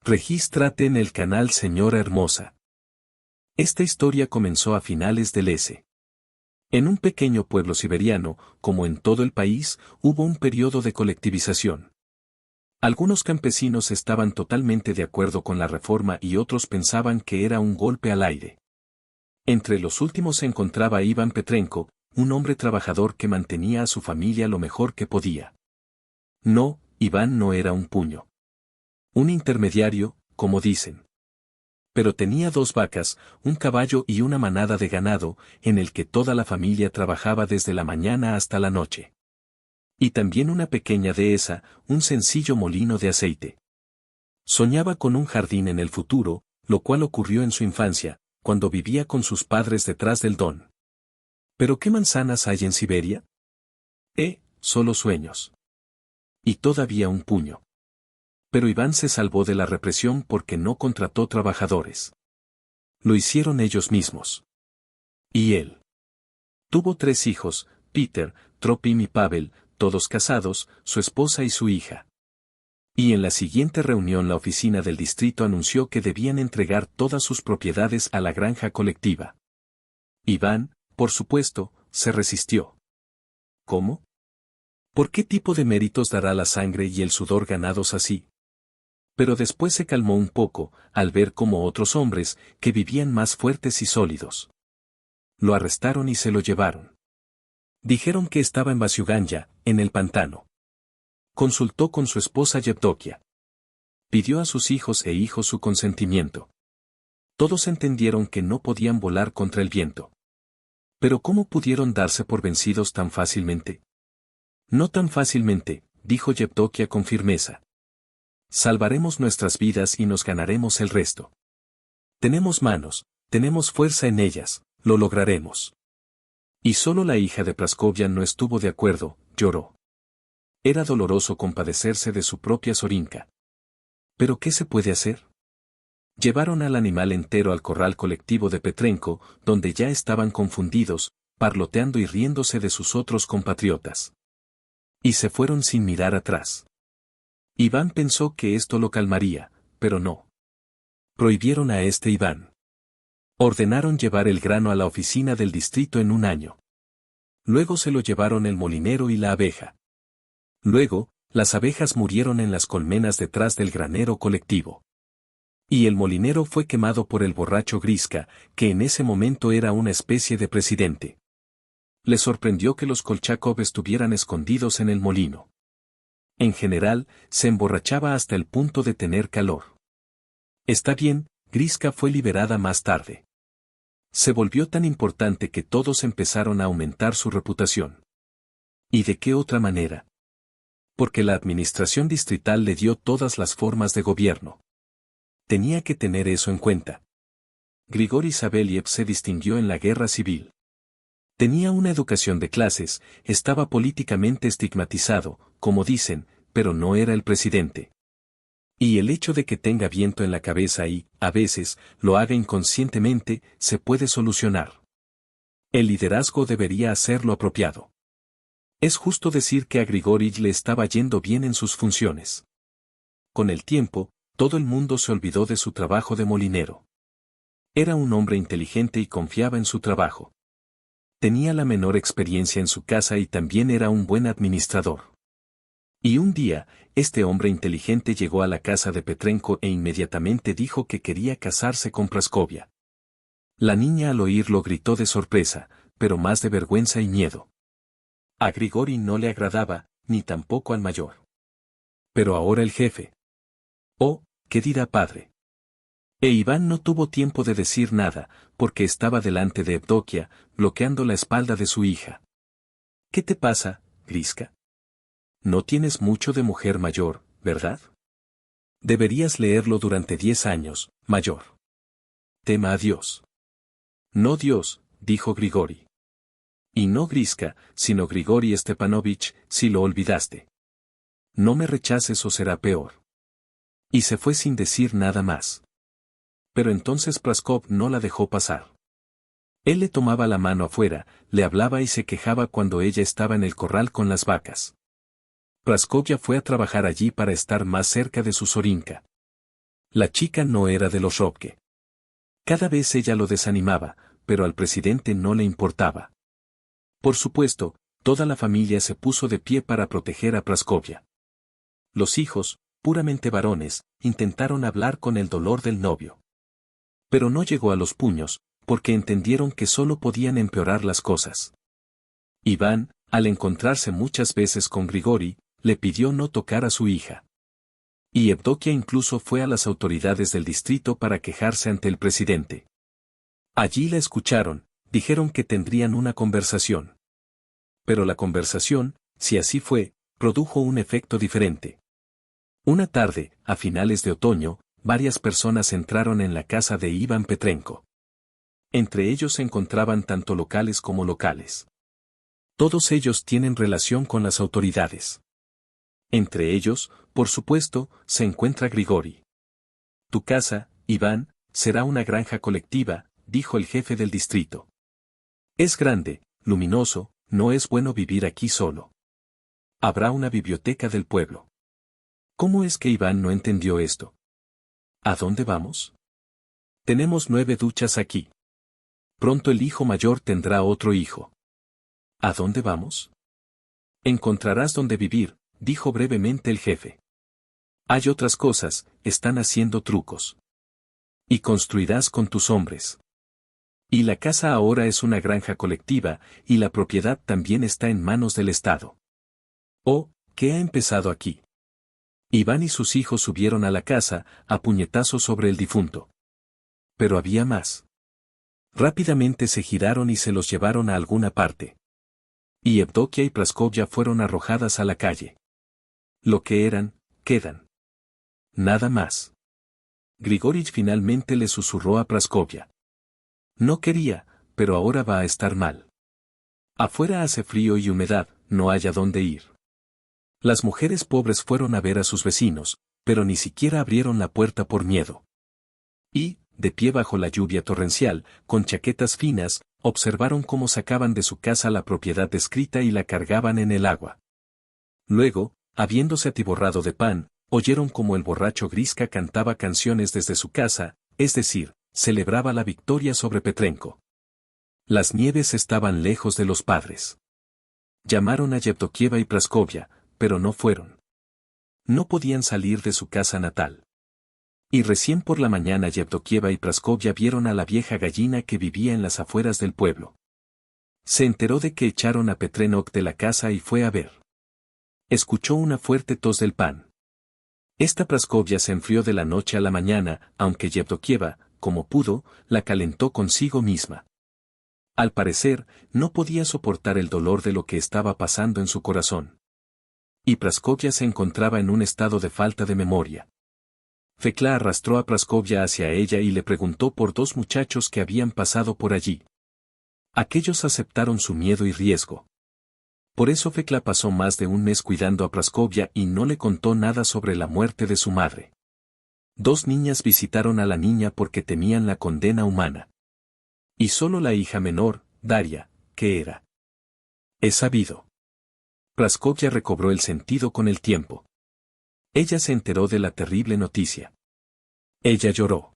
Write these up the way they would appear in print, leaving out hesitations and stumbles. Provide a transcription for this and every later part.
Regístrate en el canal Señora Hermosa. Esta historia comenzó a finales del S. En un pequeño pueblo siberiano, como en todo el país, hubo un periodo de colectivización. Algunos campesinos estaban totalmente de acuerdo con la reforma y otros pensaban que era un golpe al aire. Entre los últimos se encontraba Iván Petrenko, un hombre trabajador que mantenía a su familia lo mejor que podía. No, Iván no era un puño. Un intermediario, como dicen. Pero tenía 2 vacas, un caballo y una manada de ganado, en el que toda la familia trabajaba desde la mañana hasta la noche. Y también una pequeña dehesa, un sencillo molino de aceite. Soñaba con un jardín en el futuro, lo cual ocurrió en su infancia, cuando vivía con sus padres detrás del Don. ¿Pero qué manzanas hay en Siberia? Solo sueños. Y todavía un puño. Pero Iván se salvó de la represión porque no contrató trabajadores. Lo hicieron ellos mismos. Y él. Tuvo 3 hijos, Peter, Tropim y Pavel, todos casados, su esposa y su hija. Y en la siguiente reunión la oficina del distrito anunció que debían entregar todas sus propiedades a la granja colectiva. Iván, por supuesto, se resistió. ¿Cómo? ¿Por qué tipo de méritos dará la sangre y el sudor ganados así? Pero después se calmó un poco, al ver cómo otros hombres, que vivían más fuertes y sólidos. Lo arrestaron y se lo llevaron. Dijeron que estaba en Vasiuganya, en el pantano. Consultó con su esposa Yevdokia. Pidió a sus hijos e hijos su consentimiento. Todos entendieron que no podían volar contra el viento. Pero ¿cómo pudieron darse por vencidos tan fácilmente? No tan fácilmente, dijo Yevdokia con firmeza. Salvaremos nuestras vidas y nos ganaremos el resto. Tenemos manos, tenemos fuerza en ellas, lo lograremos. Y solo la hija de Praskovia no estuvo de acuerdo, lloró. Era doloroso compadecerse de su propia Zorinka. ¿Pero qué se puede hacer? Llevaron al animal entero al corral colectivo de Petrenko, donde ya estaban confundidos, parloteando y riéndose de sus otros compatriotas. Y se fueron sin mirar atrás. Iván pensó que esto lo calmaría, pero no. Prohibieron a Iván. Ordenaron llevar el grano a la oficina del distrito en un año. Luego se lo llevaron el molinero y la abeja. Luego, las abejas murieron en las colmenas detrás del granero colectivo. Y el molinero fue quemado por el borracho Griska, que en ese momento era una especie de presidente. Le sorprendió que los Kolchakov estuvieran escondidos en el molino. En general, se emborrachaba hasta el punto de tener calor. Está bien, Griska fue liberada más tarde. Se volvió tan importante que todos empezaron a aumentar su reputación. ¿Y de qué otra manera? Porque la administración distrital le dio todas las formas de gobierno. Tenía que tener eso en cuenta. Grigori Saveliev se distinguió en la guerra civil. Tenía una educación de clases, estaba políticamente estigmatizado, como dicen, pero no era el presidente. Y el hecho de que tenga viento en la cabeza y, a veces, lo haga inconscientemente, se puede solucionar. El liderazgo debería hacer lo apropiado. Es justo decir que a Grigori le estaba yendo bien en sus funciones. Con el tiempo, todo el mundo se olvidó de su trabajo de molinero. Era un hombre inteligente y confiaba en su trabajo. Tenía la menor experiencia en su casa y también era un buen administrador. Y un día, este hombre inteligente llegó a la casa de Petrenko e inmediatamente dijo que quería casarse con Praskovia. La niña al oírlo gritó de sorpresa, pero más de vergüenza y miedo. A Grigori no le agradaba, ni tampoco al mayor. Pero ahora el jefe. Oh, ¿qué dirá padre? E Iván no tuvo tiempo de decir nada, porque estaba delante de Evdokia, bloqueando la espalda de su hija. ¿Qué te pasa, Griska? No tienes mucho de mujer mayor, ¿verdad? Deberías leerlo durante 10 años, mayor. Tema a Dios. No Dios, dijo Grigori. Y no Griska, sino Grigori Stepanovich, si lo olvidaste. No me rechaces o será peor. Y se fue sin decir nada más. Pero entonces Praskov no la dejó pasar. Él le tomaba la mano afuera, le hablaba y se quejaba cuando ella estaba en el corral con las vacas. Praskovia fue a trabajar allí para estar más cerca de su Zorinka. La chica no era de los Ropke. Cada vez ella lo desanimaba, pero al presidente no le importaba. Por supuesto, toda la familia se puso de pie para proteger a Praskovia. Los hijos, puramente varones, intentaron hablar con el dolor del novio. Pero no llegó a los puños, porque entendieron que solo podían empeorar las cosas. Iván, al encontrarse muchas veces con Grigori, le pidió no tocar a su hija. Y Evdokia incluso fue a las autoridades del distrito para quejarse ante el presidente. Allí la escucharon, dijeron que tendrían una conversación. Pero la conversación, si así fue, produjo un efecto diferente. Una tarde, a finales de otoño, varias personas entraron en la casa de Iván Petrenko. Entre ellos se encontraban tanto locales como locales. Todos ellos tienen relación con las autoridades. Entre ellos, por supuesto, se encuentra Grigori. Tu casa, Iván, será una granja colectiva, dijo el jefe del distrito. Es grande, luminoso, no es bueno vivir aquí solo. Habrá una biblioteca del pueblo. ¿Cómo es que Iván no entendió esto? ¿A dónde vamos? Tenemos 9 duchas aquí. Pronto el hijo mayor tendrá otro hijo. ¿A dónde vamos? Encontrarás donde vivir, dijo brevemente el jefe. Hay otras cosas, están haciendo trucos. Y construirás con tus hombres. Y la casa ahora es una granja colectiva, y la propiedad también está en manos del Estado. Oh, ¿qué ha empezado aquí? Iván y sus hijos subieron a la casa, a puñetazos sobre el difunto. Pero había más. Rápidamente se giraron y se los llevaron a alguna parte. Y Evdokia y Praskovia fueron arrojadas a la calle. Lo que eran, quedan. Nada más. Grigorich finalmente le susurró a Praskovia. No quería, pero ahora va a estar mal. Afuera hace frío y humedad, no hay a dónde ir. Las mujeres pobres fueron a ver a sus vecinos, pero ni siquiera abrieron la puerta por miedo. Y, de pie bajo la lluvia torrencial, con chaquetas finas, observaron cómo sacaban de su casa la propiedad descrita y la cargaban en el agua. Luego, habiéndose atiborrado de pan, oyeron como el borracho Griska cantaba canciones desde su casa, es decir, celebraba la victoria sobre Petrenko. Las nieves estaban lejos de los padres. Llamaron a Yevdokieva y Praskovia, pero no fueron. No podían salir de su casa natal. Y recién por la mañana Yevdokieva y Praskovia vieron a la vieja gallina que vivía en las afueras del pueblo. Se enteró de que echaron a Petrenok de la casa y fue a ver. Escuchó una fuerte tos del pan. Esta Praskovia se enfrió de la noche a la mañana, aunque Yevdokieva, como pudo, la calentó consigo misma. Al parecer, no podía soportar el dolor de lo que estaba pasando en su corazón. Y Praskovia se encontraba en un estado de falta de memoria. Fekla arrastró a Praskovia hacia ella y le preguntó por 2 muchachos que habían pasado por allí. Aquellos aceptaron su miedo y riesgo. Por eso Fekla pasó más de un mes cuidando a Praskovia y no le contó nada sobre la muerte de su madre. 2 niñas visitaron a la niña porque temían la condena humana. Y solo la hija menor, Daria, ¿qué era? Es sabido. Praskovia recobró el sentido con el tiempo. Ella se enteró de la terrible noticia. Ella lloró.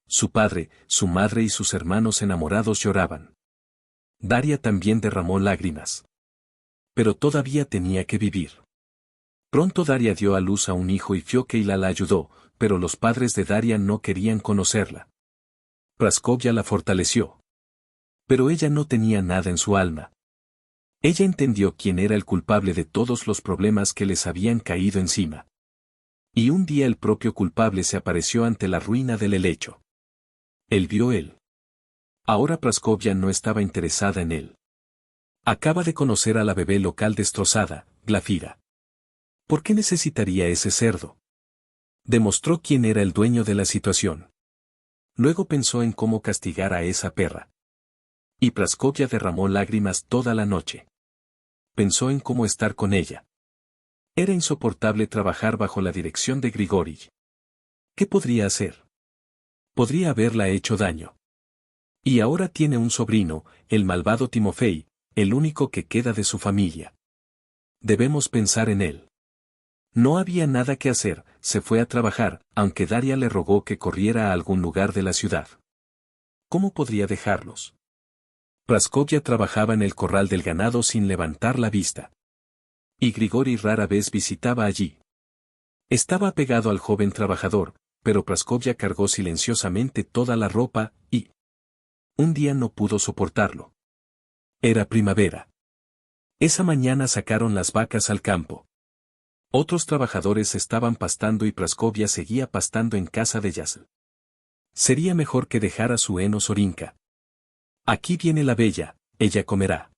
Su padre, su madre y sus hermanos enamorados lloraban. Daria también derramó lágrimas. Pero todavía tenía que vivir. Pronto Daria dio a luz a un hijo y Fiokeila la ayudó, pero los padres de Daria no querían conocerla. Praskovia la fortaleció. Pero ella no tenía nada en su alma. Ella entendió quién era el culpable de todos los problemas que les habían caído encima. Y un día el propio culpable se apareció ante la ruina del helecho. Él vio él. Ahora Praskovia no estaba interesada en él. Acaba de conocer a la bebé local destrozada, Glafira. ¿Por qué necesitaría ese cerdo? Demostró quién era el dueño de la situación. Luego pensó en cómo castigar a esa perra. Y Praskovia derramó lágrimas toda la noche. Pensó en cómo estar con ella. Era insoportable trabajar bajo la dirección de Grigori. ¿Qué podría hacer? Podría haberla hecho daño. Y ahora tiene un sobrino, el malvado Timofei, el único que queda de su familia. Debemos pensar en él. No había nada que hacer, se fue a trabajar, aunque Daria le rogó que corriera a algún lugar de la ciudad. ¿Cómo podría dejarlos? Praskovia trabajaba en el corral del ganado sin levantar la vista. Y Grigori rara vez visitaba allí. Estaba pegado al joven trabajador, pero Praskovia cargó silenciosamente toda la ropa, y un día no pudo soportarlo. Era primavera. Esa mañana sacaron las vacas al campo. Otros trabajadores estaban pastando y Praskovia seguía pastando en casa de Yasl. Sería mejor que dejara su heno Sorinka. Aquí viene la bella, ella comerá.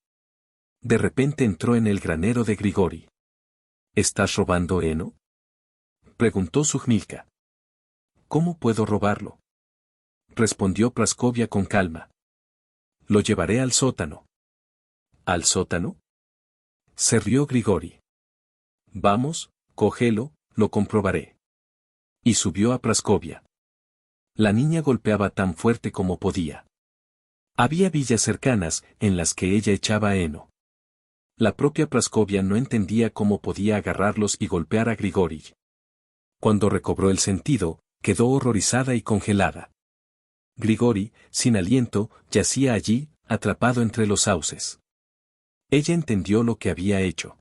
De repente entró en el granero de Grigori. ¿Estás robando heno?, preguntó Zujmilka. ¿Cómo puedo robarlo?, respondió Praskovia con calma. Lo llevaré al sótano. ¿Al sótano?, se rió Grigori. Vamos, cógelo, lo comprobaré. Y subió a Praskovia. La niña golpeaba tan fuerte como podía. Había villas cercanas, en las que ella echaba heno. La propia Praskovia no entendía cómo podía agarrarlos y golpear a Grigori. Cuando recobró el sentido, quedó horrorizada y congelada. Grigori, sin aliento, yacía allí, atrapado entre los sauces. Ella entendió lo que había hecho.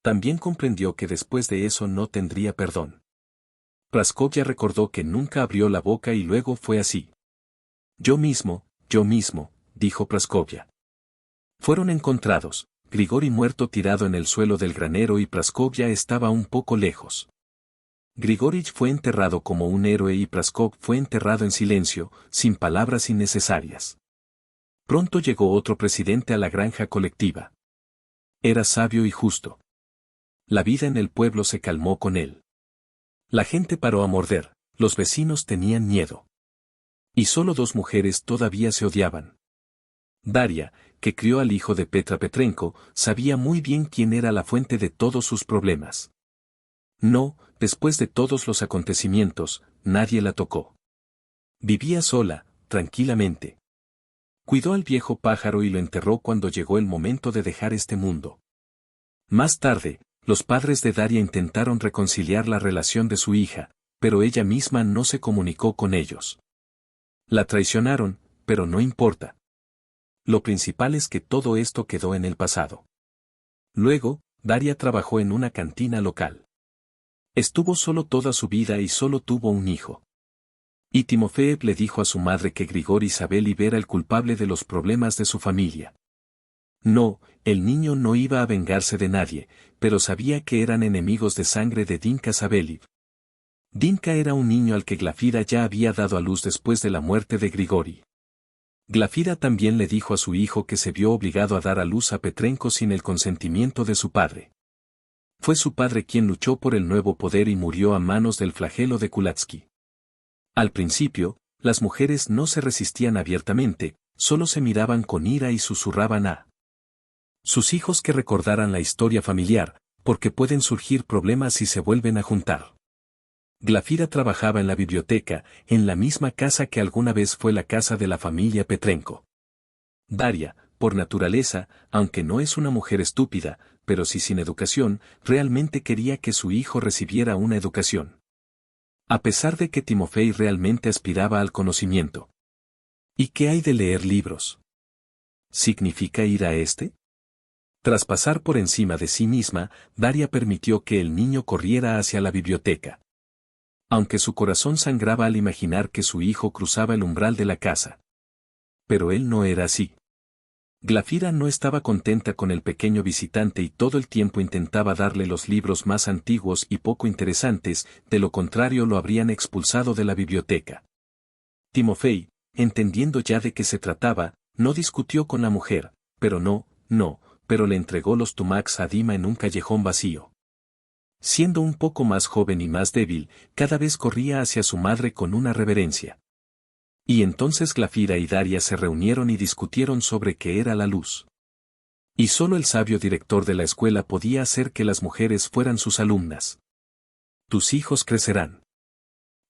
También comprendió que después de eso no tendría perdón. Praskovia recordó que nunca abrió la boca y luego fue así. Yo mismo, dijo Praskovia. Fueron encontrados, Grigori muerto tirado en el suelo del granero y Praskovia estaba un poco lejos. Grigori fue enterrado como un héroe y Praskov fue enterrado en silencio, sin palabras innecesarias. Pronto llegó otro presidente a la granja colectiva. Era sabio y justo. La vida en el pueblo se calmó con él. La gente paró a morder, los vecinos tenían miedo. Y solo dos mujeres todavía se odiaban. Daria, que crió al hijo de Petra Petrenko, sabía muy bien quién era la fuente de todos sus problemas. No, después de todos los acontecimientos, nadie la tocó. Vivía sola, tranquilamente. Cuidó al viejo pájaro y lo enterró cuando llegó el momento de dejar este mundo. Más tarde, los padres de Daria intentaron reconciliar la relación de su hija, pero ella misma no se comunicó con ellos. La traicionaron, pero no importa. Lo principal es que todo esto quedó en el pasado. Luego, Daria trabajó en una cantina local. Estuvo solo toda su vida y solo tuvo un hijo. Y Timofeev le dijo a su madre que Grigori Sabeliev era el culpable de los problemas de su familia. No, el niño no iba a vengarse de nadie, pero sabía que eran enemigos de sangre de Dinka Sabeliev. Dinka era un niño al que Glafira ya había dado a luz después de la muerte de Grigori. Glafira también le dijo a su hijo que se vio obligado a dar a luz a Petrenko sin el consentimiento de su padre. Fue su padre quien luchó por el nuevo poder y murió a manos del flagelo de Kulatsky. Al principio, las mujeres no se resistían abiertamente, solo se miraban con ira y susurraban a sus hijos que recordaran la historia familiar, porque pueden surgir problemas si se vuelven a juntar. Glafira trabajaba en la biblioteca, en la misma casa que alguna vez fue la casa de la familia Petrenko. Daria, por naturaleza, aunque no es una mujer estúpida, pero sí sin educación, realmente quería que su hijo recibiera una educación. A pesar de que Timofei realmente aspiraba al conocimiento. ¿Y qué hay de leer libros? ¿Significa ir a este? Tras pasar por encima de sí misma, Daria permitió que el niño corriera hacia la biblioteca. Aunque su corazón sangraba al imaginar que su hijo cruzaba el umbral de la casa. Pero él no era así. Glafira no estaba contenta con el pequeño visitante y todo el tiempo intentaba darle los libros más antiguos y poco interesantes, de lo contrario lo habrían expulsado de la biblioteca. Timofei, entendiendo ya de qué se trataba, no discutió con la mujer, pero pero le entregó los tumaks a Dima en un callejón vacío. Siendo un poco más joven y más débil, cada vez corría hacia su madre con una reverencia. Y entonces Glafira y Daria se reunieron y discutieron sobre qué era la luz. Y solo el sabio director de la escuela podía hacer que las mujeres fueran sus alumnas. Tus hijos crecerán.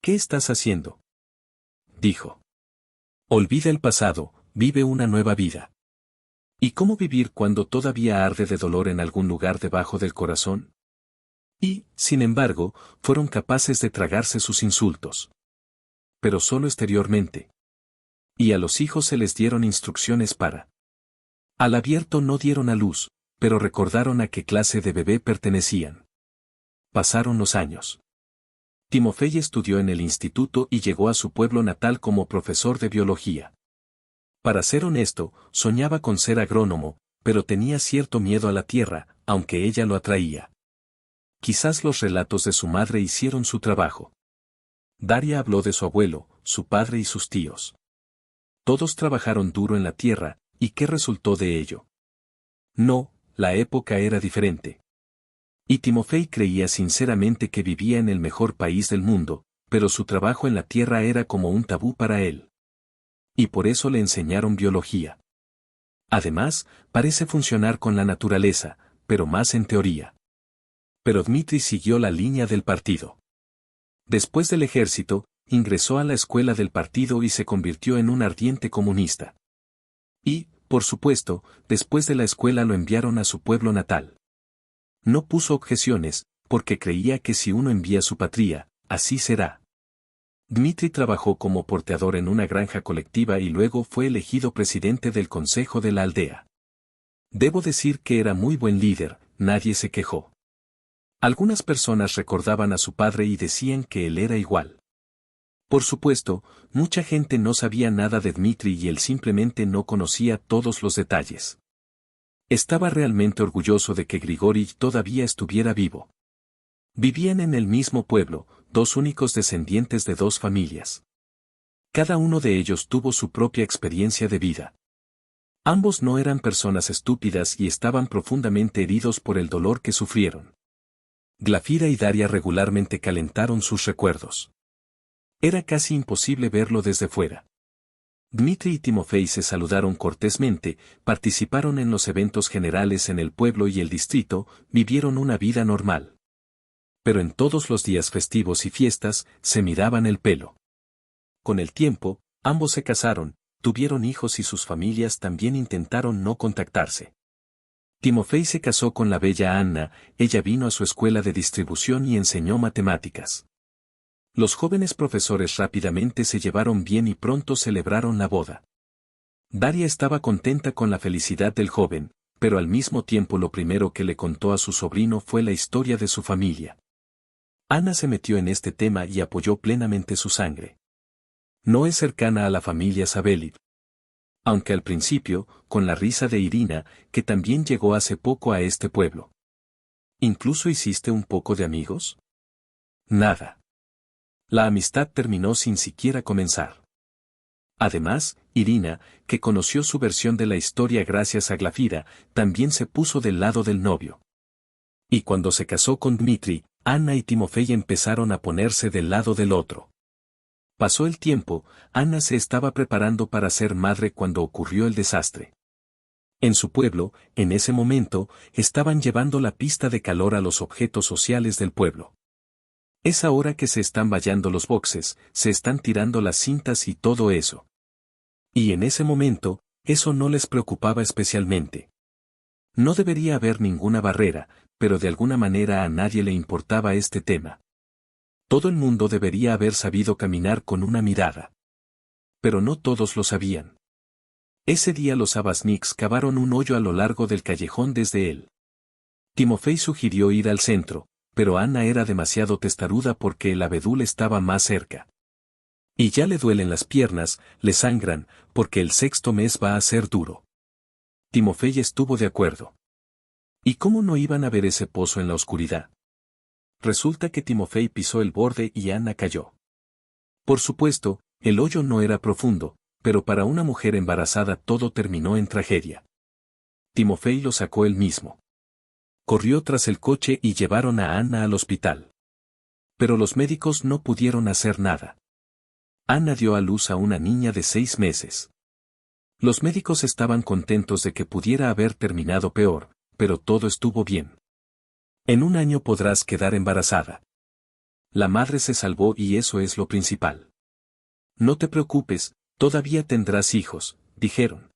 ¿Qué estás haciendo?, dijo. Olvida el pasado, vive una nueva vida. ¿Y cómo vivir cuando todavía arde de dolor en algún lugar debajo del corazón? Y, sin embargo, fueron capaces de tragarse sus insultos. Pero solo exteriormente. Y a los hijos se les dieron instrucciones para. Al abierto no dieron a luz, pero recordaron a qué clase de bebé pertenecían. Pasaron los años. Timofey estudió en el instituto y llegó a su pueblo natal como profesor de biología. Para ser honesto, soñaba con ser agrónomo, pero tenía cierto miedo a la tierra, aunque ella lo atraía. Quizás los relatos de su madre hicieron su trabajo. Daria habló de su abuelo, su padre y sus tíos. Todos trabajaron duro en la tierra, ¿y qué resultó de ello? No, la época era diferente. Y Timofey creía sinceramente que vivía en el mejor país del mundo, pero su trabajo en la tierra era como un tabú para él. Y por eso le enseñaron biología. Además, parece funcionar con la naturaleza, pero más en teoría. Pero Dmitri siguió la línea del partido. Después del ejército, ingresó a la escuela del partido y se convirtió en un ardiente comunista. Y, por supuesto, después de la escuela lo enviaron a su pueblo natal. No puso objeciones, porque creía que si uno envía a su patria, así será. Dmitri trabajó como porteador en una granja colectiva y luego fue elegido presidente del consejo de la aldea. Debo decir que era muy buen líder, nadie se quejó. Algunas personas recordaban a su padre y decían que él era igual. Por supuesto, mucha gente no sabía nada de Dmitri y él simplemente no conocía todos los detalles. Estaba realmente orgulloso de que Grigori todavía estuviera vivo. Vivían en el mismo pueblo, dos únicos descendientes de dos familias. Cada uno de ellos tuvo su propia experiencia de vida. Ambos no eran personas estúpidas y estaban profundamente heridos por el dolor que sufrieron. Glafira y Daria regularmente calentaron sus recuerdos. Era casi imposible verlo desde fuera. Dmitri y Timofey se saludaron cortésmente, participaron en los eventos generales en el pueblo y el distrito, vivieron una vida normal. Pero en todos los días festivos y fiestas, se miraban el pelo. Con el tiempo, ambos se casaron, tuvieron hijos y sus familias también intentaron no contactarse. Timofey se casó con la bella Anna, ella vino a su escuela de distribución y enseñó matemáticas. Los jóvenes profesores rápidamente se llevaron bien y pronto celebraron la boda. Daria estaba contenta con la felicidad del joven, pero al mismo tiempo lo primero que le contó a su sobrino fue la historia de su familia. Ana se metió en este tema y apoyó plenamente su sangre. No es cercana a la familia Sabelliv. Aunque al principio, con la risa de Irina, que también llegó hace poco a este pueblo. ¿Incluso hiciste un poco de amigos? Nada. La amistad terminó sin siquiera comenzar. Además, Irina, que conoció su versión de la historia gracias a Glafira, también se puso del lado del novio. Y cuando se casó con Dmitri, Anna y Timofey empezaron a ponerse del lado del otro. Pasó el tiempo, Anna se estaba preparando para ser madre cuando ocurrió el desastre. En su pueblo, en ese momento, estaban llevando la pista de calor a los objetos sociales del pueblo. Es ahora que se están vallando los boxes, se están tirando las cintas y todo eso. Y en ese momento, eso no les preocupaba especialmente. No debería haber ninguna barrera, pero de alguna manera a nadie le importaba este tema. Todo el mundo debería haber sabido caminar con una mirada. Pero no todos lo sabían. Ese día los Abasniks cavaron un hoyo a lo largo del callejón desde él. Timofey sugirió ir al centro, pero Anna era demasiado testaruda porque el abedul estaba más cerca. Y ya le duelen las piernas, le sangran, porque el sexto mes va a ser duro. Timofey estuvo de acuerdo. ¿Y cómo no iban a ver ese pozo en la oscuridad? Resulta que Timofey pisó el borde y Anna cayó. Por supuesto, el hoyo no era profundo, pero para una mujer embarazada todo terminó en tragedia. Timofey lo sacó él mismo. Corrió tras el coche y llevaron a Anna al hospital. Pero los médicos no pudieron hacer nada. Anna dio a luz a una niña de 6 meses. Los médicos estaban contentos de que pudiera haber terminado peor, pero todo estuvo bien. En un año podrás quedar embarazada. La madre se salvó y eso es lo principal. No te preocupes, todavía tendrás hijos, dijeron.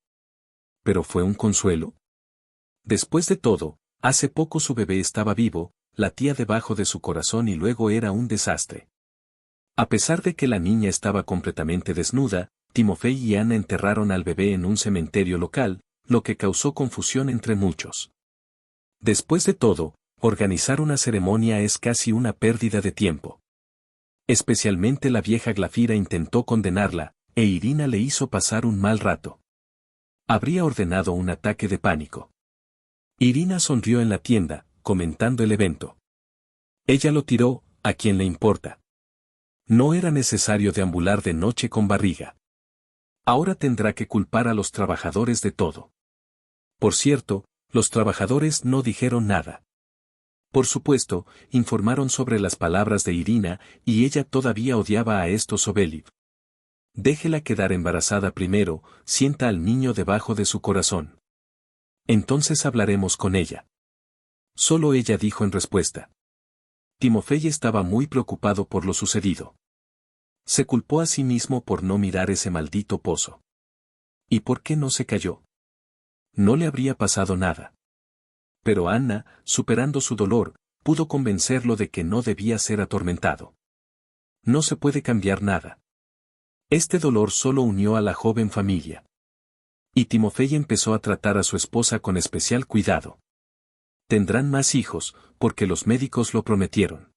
¿Pero fue un consuelo? Después de todo, hace poco su bebé estaba vivo, latía debajo de su corazón y luego era un desastre. A pesar de que la niña estaba completamente desnuda, Timofey y Anna enterraron al bebé en un cementerio local, lo que causó confusión entre muchos. Después de todo, organizar una ceremonia es casi una pérdida de tiempo. Especialmente la vieja Glafira intentó condenarla, e Irina le hizo pasar un mal rato. Habría ordenado un ataque de pánico. Irina sonrió en la tienda, comentando el evento. Ella lo tiró, ¿a quién le importa? No era necesario deambular de noche con barriga. Ahora tendrá que culpar a los trabajadores de todo. Por cierto, los trabajadores no dijeron nada. Por supuesto, informaron sobre las palabras de Irina, y ella todavía odiaba a estos Obeliv. Déjela quedar embarazada primero, sienta al niño debajo de su corazón. Entonces hablaremos con ella. Solo ella dijo en respuesta. Timofey estaba muy preocupado por lo sucedido. Se culpó a sí mismo por no mirar ese maldito pozo. ¿Y por qué no se cayó? No le habría pasado nada. Pero Anna, superando su dolor, pudo convencerlo de que no debía ser atormentado. No se puede cambiar nada. Este dolor solo unió a la joven familia. Y Timofey empezó a tratar a su esposa con especial cuidado. Tendrán más hijos, porque los médicos lo prometieron.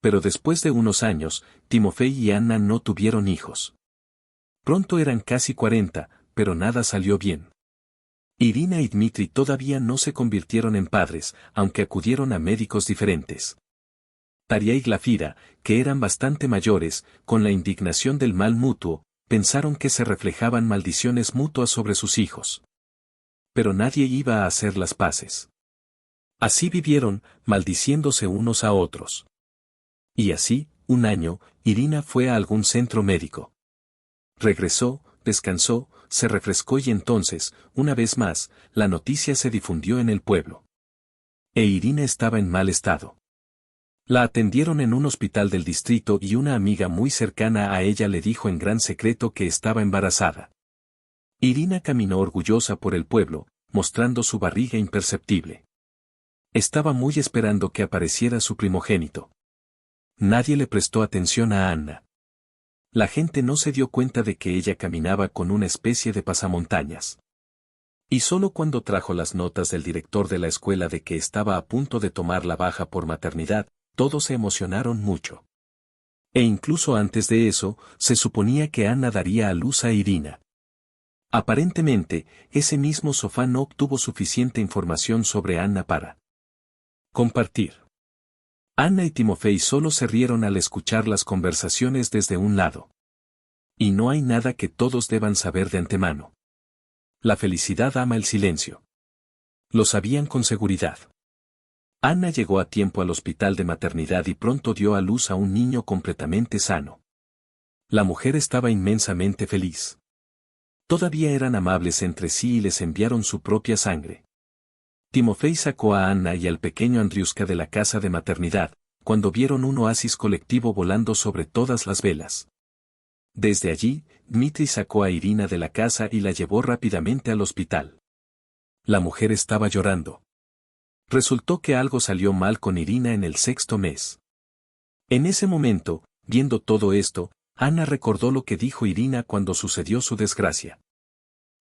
Pero después de unos años, Timofey y Anna no tuvieron hijos. Pronto eran casi 40, pero nada salió bien. Irina y Dmitri todavía no se convirtieron en padres, aunque acudieron a médicos diferentes. Taria y Glafira, que eran bastante mayores, con la indignación del mal mutuo, pensaron que se reflejaban maldiciones mutuas sobre sus hijos. Pero nadie iba a hacer las paces. Así vivieron, maldiciéndose unos a otros. Y así, un año, Irina fue a algún centro médico. Regresó, descansó, se refrescó y entonces, una vez más, la noticia se difundió en el pueblo. E Irina estaba en mal estado. La atendieron en un hospital del distrito y una amiga muy cercana a ella le dijo en gran secreto que estaba embarazada. Irina caminó orgullosa por el pueblo, mostrando su barriga imperceptible. Estaba muy esperando que apareciera su primogénito. Nadie le prestó atención a Anna. La gente no se dio cuenta de que ella caminaba con una especie de pasamontañas. Y solo cuando trajo las notas del director de la escuela de que estaba a punto de tomar la baja por maternidad, todos se emocionaron mucho. E incluso antes de eso, se suponía que Anna daría a luz a Irina. Aparentemente, ese mismo sofá no obtuvo suficiente información sobre Anna para compartir. Anna y Timofey solo se rieron al escuchar las conversaciones desde un lado. Y no hay nada que todos deban saber de antemano. La felicidad ama el silencio. Lo sabían con seguridad. Anna llegó a tiempo al hospital de maternidad y pronto dio a luz a un niño completamente sano. La mujer estaba inmensamente feliz. Todavía eran amables entre sí y les enviaron su propia sangre. Timofey sacó a Anna y al pequeño Andriuska de la casa de maternidad, cuando vieron un oasis colectivo volando sobre todas las velas. Desde allí, Dmitri sacó a Irina de la casa y la llevó rápidamente al hospital. La mujer estaba llorando. Resultó que algo salió mal con Irina en el 6º mes. En ese momento, viendo todo esto, Anna recordó lo que dijo Irina cuando sucedió su desgracia.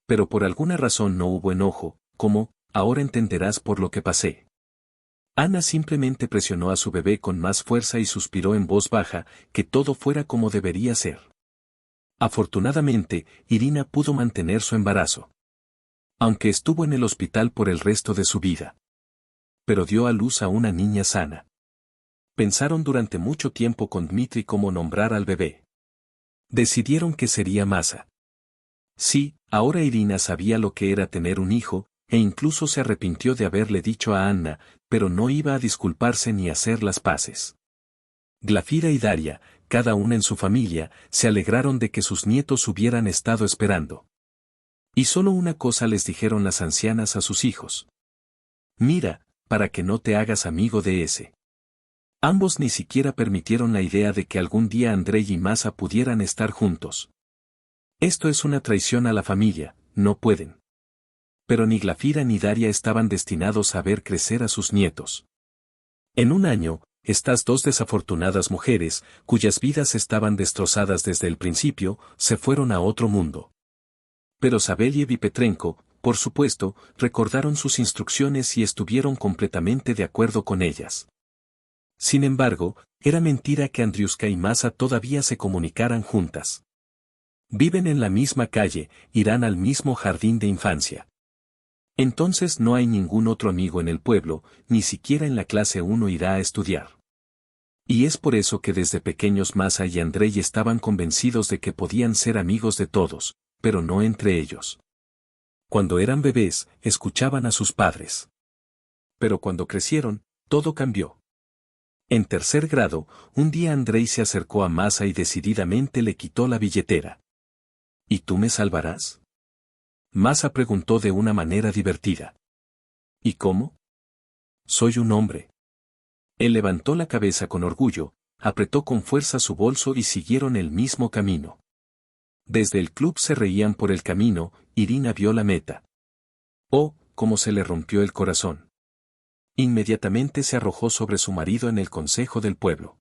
Pero por alguna razón no hubo enojo, como, ahora entenderás por lo que pasé. Anna simplemente presionó a su bebé con más fuerza y suspiró en voz baja, que todo fuera como debería ser. Afortunadamente, Irina pudo mantener su embarazo. Aunque estuvo en el hospital por el resto de su vida. Pero dio a luz a una niña sana. Pensaron durante mucho tiempo con Dmitri cómo nombrar al bebé. Decidieron que sería Masa. Sí, ahora Irina sabía lo que era tener un hijo, e incluso se arrepintió de haberle dicho a Anna, pero no iba a disculparse ni hacer las paces. Glafira y Daria, cada una en su familia, se alegraron de que sus nietos hubieran estado esperando. Y solo una cosa les dijeron las ancianas a sus hijos. Mira, para que no te hagas amigo de ese. Ambos ni siquiera permitieron la idea de que algún día Andrei y Masa pudieran estar juntos. Esto es una traición a la familia, no pueden. Pero ni Glafira ni Daria estaban destinados a ver crecer a sus nietos. En un año, estas dos desafortunadas mujeres, cuyas vidas estaban destrozadas desde el principio, se fueron a otro mundo. Pero Saveliev y Petrenko, por supuesto, recordaron sus instrucciones y estuvieron completamente de acuerdo con ellas. Sin embargo, era mentira que Andriuska y Masa todavía se comunicaran juntas. Viven en la misma calle, irán al mismo jardín de infancia. Entonces no hay ningún otro amigo en el pueblo, ni siquiera en la clase 1 irá a estudiar. Y es por eso que desde pequeños Masa y Andrei estaban convencidos de que podían ser amigos de todos, pero no entre ellos. Cuando eran bebés, escuchaban a sus padres. Pero cuando crecieron, todo cambió. En tercer grado, un día Andrei se acercó a Masa y decididamente le quitó la billetera. ¿Y tú me salvarás? Masa preguntó de una manera divertida. ¿Y cómo? Soy un hombre. Él levantó la cabeza con orgullo, apretó con fuerza su bolso y siguieron el mismo camino. Desde el club se reían por el camino, Irina vio la meta. Oh, cómo se le rompió el corazón. Inmediatamente se arrojó sobre su marido en el consejo del pueblo.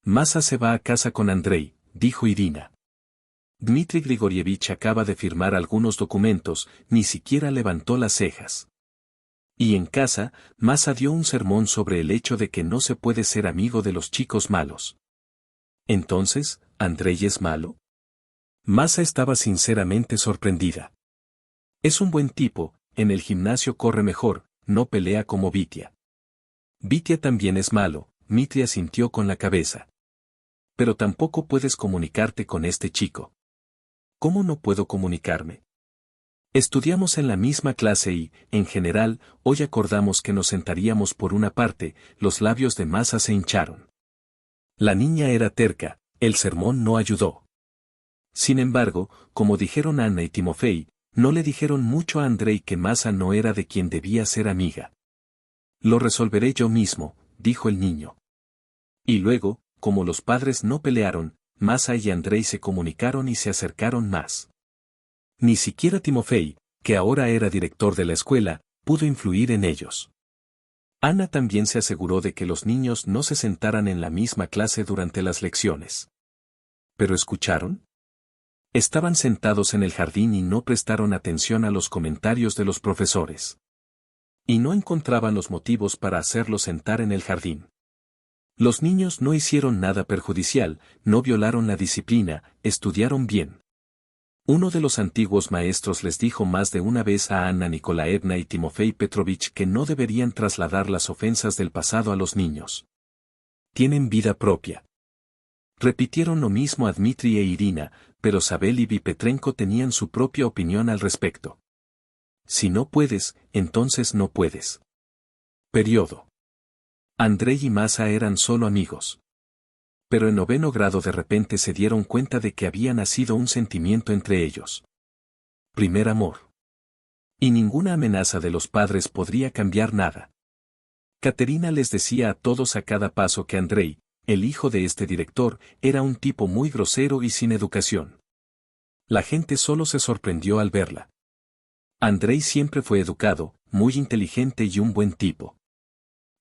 Masa se va a casa con Andrei, dijo Irina. Dmitri Grigorievich acaba de firmar algunos documentos, ni siquiera levantó las cejas. Y en casa, Masa dio un sermón sobre el hecho de que no se puede ser amigo de los chicos malos. Entonces, ¿Andrei es malo? Masa estaba sinceramente sorprendida. Es un buen tipo, en el gimnasio corre mejor, no pelea como Vitia. Vitia también es malo, Dmitri asintió con la cabeza. Pero tampoco puedes comunicarte con este chico. ¿Cómo no puedo comunicarme? Estudiamos en la misma clase y, en general, hoy acordamos que nos sentaríamos por una parte, los labios de Masa se hincharon. La niña era terca, el sermón no ayudó. Sin embargo, como dijeron Anna y Timofei, no le dijeron mucho a Andrei que Masa no era de quien debía ser amiga. Lo resolveré yo mismo, dijo el niño. Y luego, como los padres no pelearon, Masa y Andrei se comunicaron y se acercaron más. Ni siquiera Timofei, que ahora era director de la escuela, pudo influir en ellos. Ana también se aseguró de que los niños no se sentaran en la misma clase durante las lecciones. ¿Pero escucharon? Estaban sentados en el jardín y no prestaron atención a los comentarios de los profesores. Y no encontraban los motivos para hacerlos sentar en el jardín. Los niños no hicieron nada perjudicial, no violaron la disciplina, estudiaron bien. Uno de los antiguos maestros les dijo más de una vez a Anna Nikolaevna y Timofei Petrovich que no deberían trasladar las ofensas del pasado a los niños. Tienen vida propia. Repitieron lo mismo a Dmitri e Irina, pero Saveliev y Petrenko tenían su propia opinión al respecto. Si no puedes, entonces no puedes. Periodo. Andrei y Masa eran solo amigos. Pero en 9º grado de repente se dieron cuenta de que había nacido un sentimiento entre ellos. Primer amor. Y ninguna amenaza de los padres podría cambiar nada. Caterina les decía a todos a cada paso que Andrei, el hijo de este director, era un tipo muy grosero y sin educación. La gente solo se sorprendió al verla. Andrei siempre fue educado, muy inteligente y un buen tipo.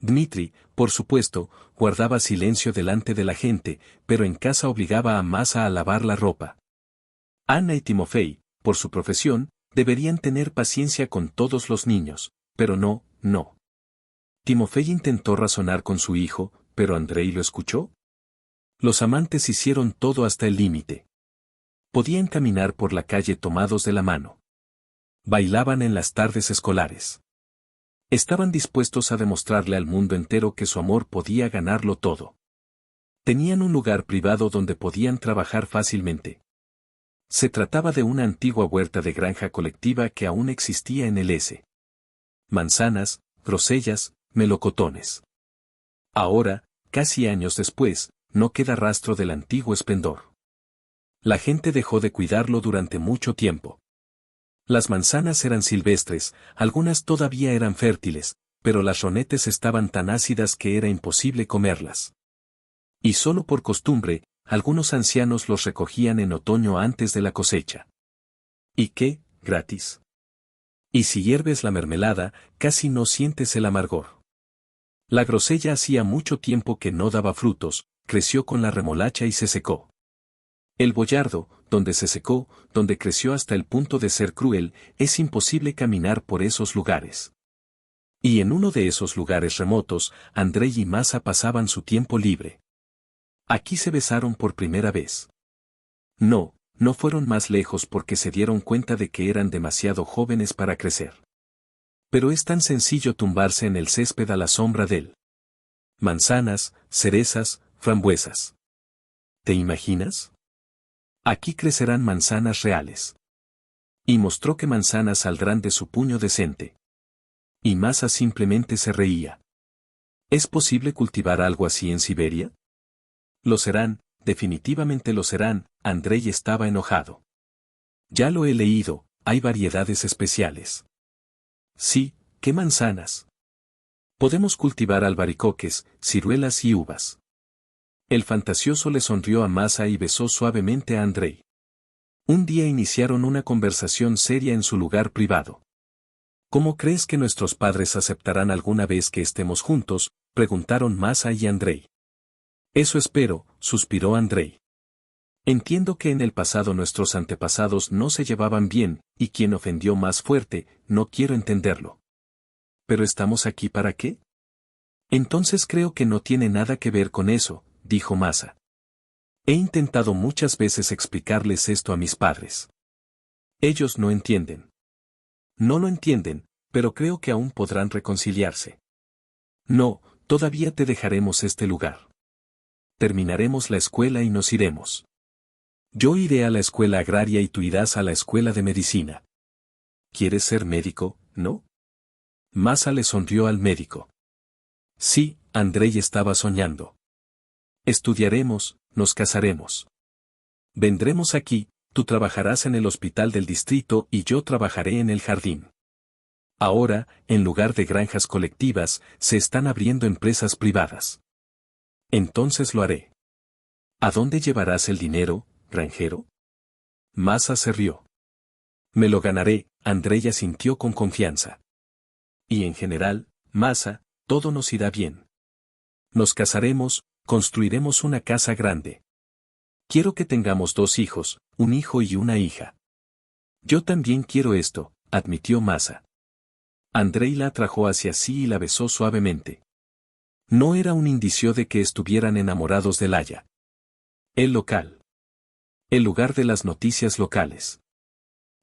Dmitri, por supuesto, guardaba silencio delante de la gente, pero en casa obligaba a Masa a lavar la ropa. Anna y Timofei, por su profesión, deberían tener paciencia con todos los niños, pero no. Timofei intentó razonar con su hijo, pero Andrei lo escuchó. Los amantes hicieron todo hasta el límite. Podían caminar por la calle tomados de la mano. Bailaban en las tardes escolares. Estaban dispuestos a demostrarle al mundo entero que su amor podía ganarlo todo. Tenían un lugar privado donde podían trabajar fácilmente. Se trataba de una antigua huerta de granja colectiva que aún existía en el S. Manzanas, grosellas, melocotones. Ahora, casi años después, no queda rastro del antiguo esplendor. La gente dejó de cuidarlo durante mucho tiempo. Las manzanas eran silvestres, algunas todavía eran fértiles, pero las ronetes estaban tan ácidas que era imposible comerlas. Y solo por costumbre, algunos ancianos los recogían en otoño antes de la cosecha. ¿Y qué? Gratis. Y si hierves la mermelada, casi no sientes el amargor. La grosella hacía mucho tiempo que no daba frutos, creció con la remolacha y se secó. El boyardo, donde se secó, donde creció hasta el punto de ser cruel, es imposible caminar por esos lugares. Y en uno de esos lugares remotos, Andrei y Masa pasaban su tiempo libre. Aquí se besaron por primera vez. No fueron más lejos porque se dieron cuenta de que eran demasiado jóvenes para crecer. Pero es tan sencillo tumbarse en el césped a la sombra del manzanas, cerezas, frambuesas. ¿Te imaginas? Aquí crecerán manzanas reales. Y mostró que manzanas saldrán de su puño decente. Y Masa simplemente se reía. ¿Es posible cultivar algo así en Siberia? Lo serán, definitivamente lo serán, Andrei estaba enojado. Ya lo he leído, hay variedades especiales. Sí, ¿qué manzanas? Podemos cultivar albaricoques, ciruelas y uvas. El fantasioso le sonrió a Masa y besó suavemente a Andrei. Un día iniciaron una conversación seria en su lugar privado. ¿Cómo crees que nuestros padres aceptarán alguna vez que estemos juntos?, preguntaron Masa y Andrei. Eso espero, suspiró Andrei. Entiendo que en el pasado nuestros antepasados no se llevaban bien, y quien ofendió más fuerte, no quiero entenderlo. ¿Pero estamos aquí para qué? Entonces creo que no tiene nada que ver con eso, dijo Masa. He intentado muchas veces explicarles esto a mis padres. Ellos no entienden. No lo entienden, pero creo que aún podrán reconciliarse. No, todavía te dejaremos este lugar. Terminaremos la escuela y nos iremos. Yo iré a la escuela agraria y tú irás a la escuela de medicina. ¿Quieres ser médico, no? Masa le sonrió al médico. Sí, Andrei estaba soñando. Estudiaremos, nos casaremos. Vendremos aquí, tú trabajarás en el hospital del distrito y yo trabajaré en el jardín. Ahora, en lugar de granjas colectivas, se están abriendo empresas privadas. Entonces lo haré. ¿A dónde llevarás el dinero, granjero? Masa se rió. Me lo ganaré, Andrei asintió con confianza. Y en general, Masa, todo nos irá bien. Nos casaremos, construiremos una casa grande. Quiero que tengamos 2 hijos, un hijo y una hija. Yo también quiero esto, admitió Masa. Andrei la atrajo hacia sí y la besó suavemente. No era un indicio de que estuvieran enamorados de Laya. El local. El lugar de las noticias locales.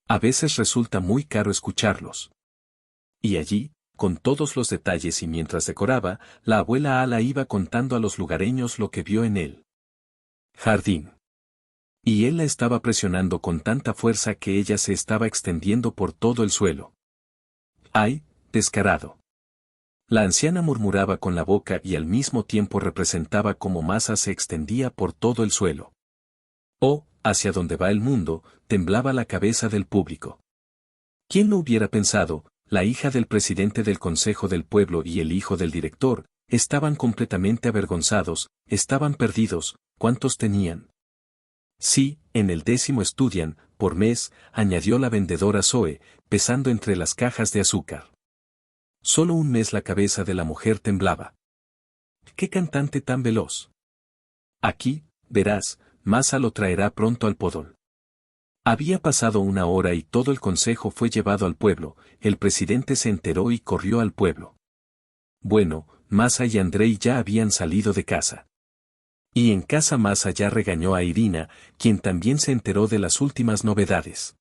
A veces resulta muy caro escucharlos. Y allí, con todos los detalles y mientras decoraba, la abuela Ala iba contando a los lugareños lo que vio en él. Jardín. Y él la estaba presionando con tanta fuerza que ella se estaba extendiendo por todo el suelo. ¡Ay, descarado! La anciana murmuraba con la boca y al mismo tiempo representaba cómo Masa se extendía por todo el suelo. Oh, hacia donde va el mundo, temblaba la cabeza del público. ¿Quién lo hubiera pensado? La hija del presidente del Consejo del Pueblo y el hijo del director, estaban completamente avergonzados, estaban perdidos. ¿Cuántos tenían? Sí, en el 10º estudian, por mes, añadió la vendedora Zoe, pesando entre las cajas de azúcar. Solo un mes la cabeza de la mujer temblaba. ¡Qué cantante tan veloz! Aquí, verás, Masa lo traerá pronto al podol. Había pasado 1 hora y todo el consejo fue llevado al pueblo, el presidente se enteró y corrió al pueblo. Bueno, Masa y Andrei ya habían salido de casa. Y en casa Masa ya regañó a Irina, quien también se enteró de las últimas novedades.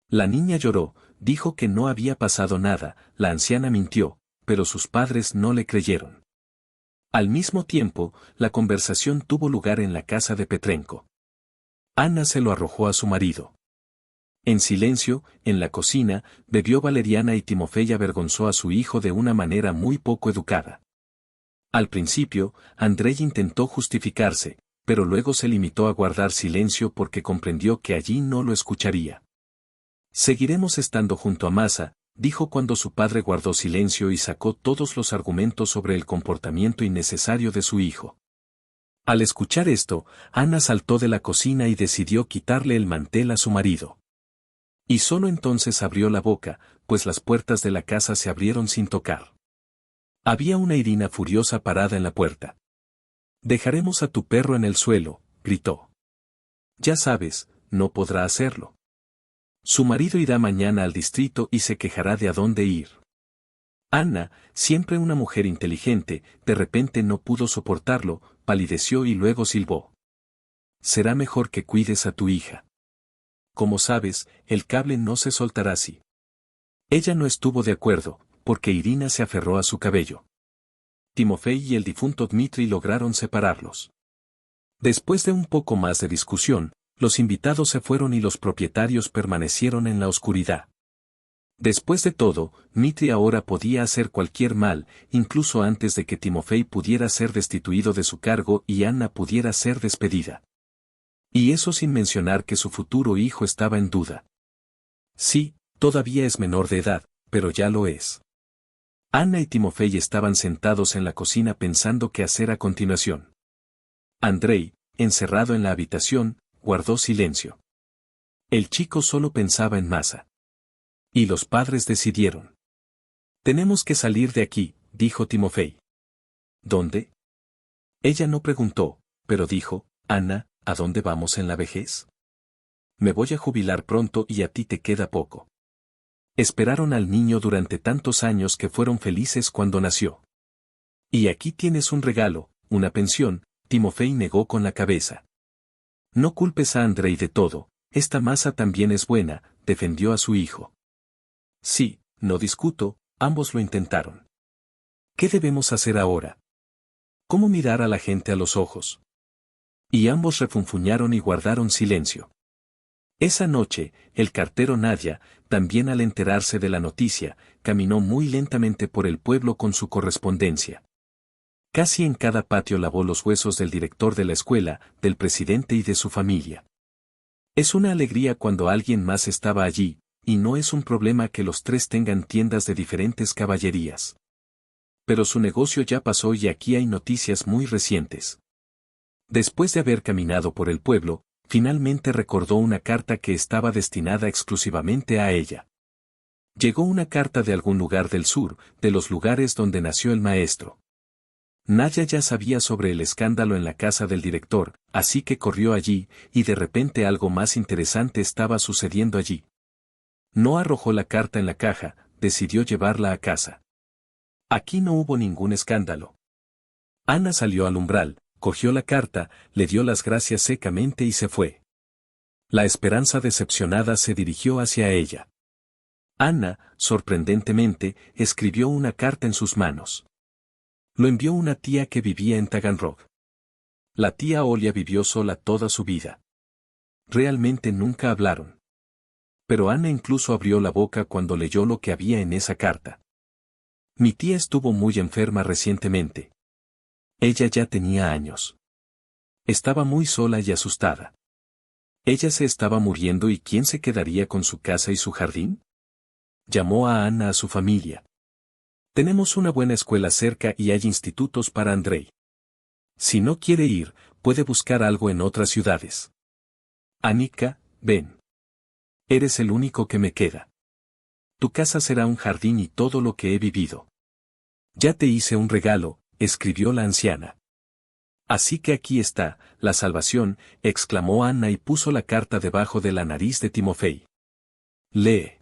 La niña lloró, dijo que no había pasado nada, la anciana mintió, pero sus padres no le creyeron. Al mismo tiempo, la conversación tuvo lugar en la casa de Petrenko. Ana se lo arrojó a su marido. En silencio, en la cocina, bebió valeriana y Timofey avergonzó a su hijo de una manera muy poco educada. Al principio, Andrei intentó justificarse, pero luego se limitó a guardar silencio porque comprendió que allí no lo escucharía. Seguiremos estando junto a Masa, dijo cuando su padre guardó silencio y sacó todos los argumentos sobre el comportamiento innecesario de su hijo. Al escuchar esto, Ana saltó de la cocina y decidió quitarle el mantel a su marido. Y solo entonces abrió la boca, pues las puertas de la casa se abrieron sin tocar. Había una Irina furiosa parada en la puerta. «Dejaremos a tu perro en el suelo», gritó. «Ya sabes, no podrá hacerlo. Su marido irá mañana al distrito y se quejará de a dónde ir». Anna, siempre una mujer inteligente, de repente no pudo soportarlo, palideció y luego silbó. «Será mejor que cuides a tu hija. Como sabes, el cable no se soltará así». Ella no estuvo de acuerdo, porque Irina se aferró a su cabello. Timofei y el difunto Dmitri lograron separarlos. Después de un poco más de discusión, los invitados se fueron y los propietarios permanecieron en la oscuridad. Después de todo, Dmitri ahora podía hacer cualquier mal, incluso antes de que Timofei pudiera ser destituido de su cargo y Anna pudiera ser despedida. Y eso sin mencionar que su futuro hijo estaba en duda. Sí, todavía es menor de edad, pero ya lo es. Anna y Timofei estaban sentados en la cocina pensando qué hacer a continuación. Andrei, encerrado en la habitación, guardó silencio. El chico solo pensaba en masa. Y los padres decidieron. «Tenemos que salir de aquí», dijo Timofei. «¿Dónde?» Ella no preguntó, pero dijo, «Anna, ¿a dónde vamos en la vejez? Me voy a jubilar pronto y a ti te queda poco». Esperaron al niño durante tantos años que fueron felices cuando nació. «Y aquí tienes un regalo, una pensión», Timofei negó con la cabeza. «No culpes a Andrei de todo, esta masa también es buena», defendió a su hijo. «Sí, no discuto, ambos lo intentaron. ¿Qué debemos hacer ahora? ¿Cómo mirar a la gente a los ojos?» Y ambos refunfuñaron y guardaron silencio. Esa noche, el cartero Nadia, también al enterarse de la noticia, caminó muy lentamente por el pueblo con su correspondencia. Casi en cada patio lavó los huesos del director de la escuela, del presidente y de su familia. Es una alegría cuando alguien más estaba allí, y no es un problema que los tres tengan tiendas de diferentes caballerías. Pero su negocio ya pasó y aquí hay noticias muy recientes. Después de haber caminado por el pueblo, finalmente recordó una carta que estaba destinada exclusivamente a ella. Llegó una carta de algún lugar del sur, de los lugares donde nació el maestro. Nadia ya sabía sobre el escándalo en la casa del director, así que corrió allí, y de repente algo más interesante estaba sucediendo allí. No arrojó la carta en la caja, decidió llevarla a casa. Aquí no hubo ningún escándalo. Anna salió al umbral, cogió la carta, le dio las gracias secamente y se fue. La esperanza decepcionada se dirigió hacia ella. Anna, sorprendentemente, escribió una carta en sus manos. Lo envió una tía que vivía en Taganrog. La tía Olia vivió sola toda su vida. Realmente nunca hablaron. Pero Anna incluso abrió la boca cuando leyó lo que había en esa carta. «Mi tía estuvo muy enferma recientemente. Ella ya tenía años. Estaba muy sola y asustada. Ella se estaba muriendo y ¿quién se quedaría con su casa y su jardín?». Llamó a Anna a su familia. «Tenemos una buena escuela cerca y hay institutos para Andrei. Si no quiere ir, puede buscar algo en otras ciudades. Anika, ven. Eres el único que me queda. Tu casa será un jardín y todo lo que he vivido. Ya te hice un regalo», escribió la anciana. «Así que aquí está, la salvación», exclamó Anna y puso la carta debajo de la nariz de Timofei. «Lee».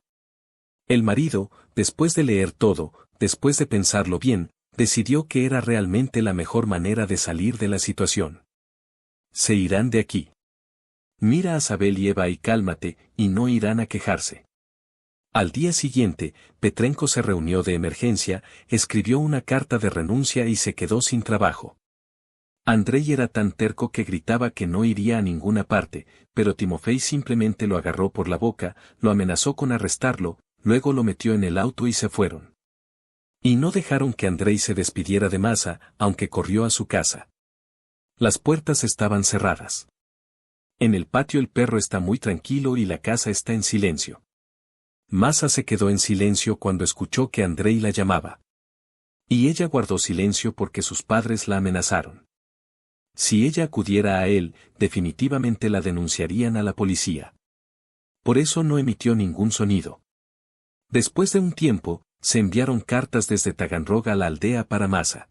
El marido, después de leer todo, después de pensarlo bien, decidió que era realmente la mejor manera de salir de la situación. «Se irán de aquí. Mira a Sabel y Eva y cálmate, y no irán a quejarse». Al día siguiente, Petrenko se reunió de emergencia, escribió una carta de renuncia y se quedó sin trabajo. Andrei era tan terco que gritaba que no iría a ninguna parte, pero Timofei simplemente lo agarró por la boca, lo amenazó con arrestarlo, luego lo metió en el auto y se fueron. Y no dejaron que Andrei se despidiera de Masa, aunque corrió a su casa. Las puertas estaban cerradas. En el patio el perro está muy tranquilo y la casa está en silencio. Masa se quedó en silencio cuando escuchó que Andrei la llamaba. Y ella guardó silencio porque sus padres la amenazaron. Si ella acudiera a él, definitivamente la denunciarían a la policía. Por eso no emitió ningún sonido. Después de un tiempo, Se enviaron cartas desde Taganrog a la aldea para Masa.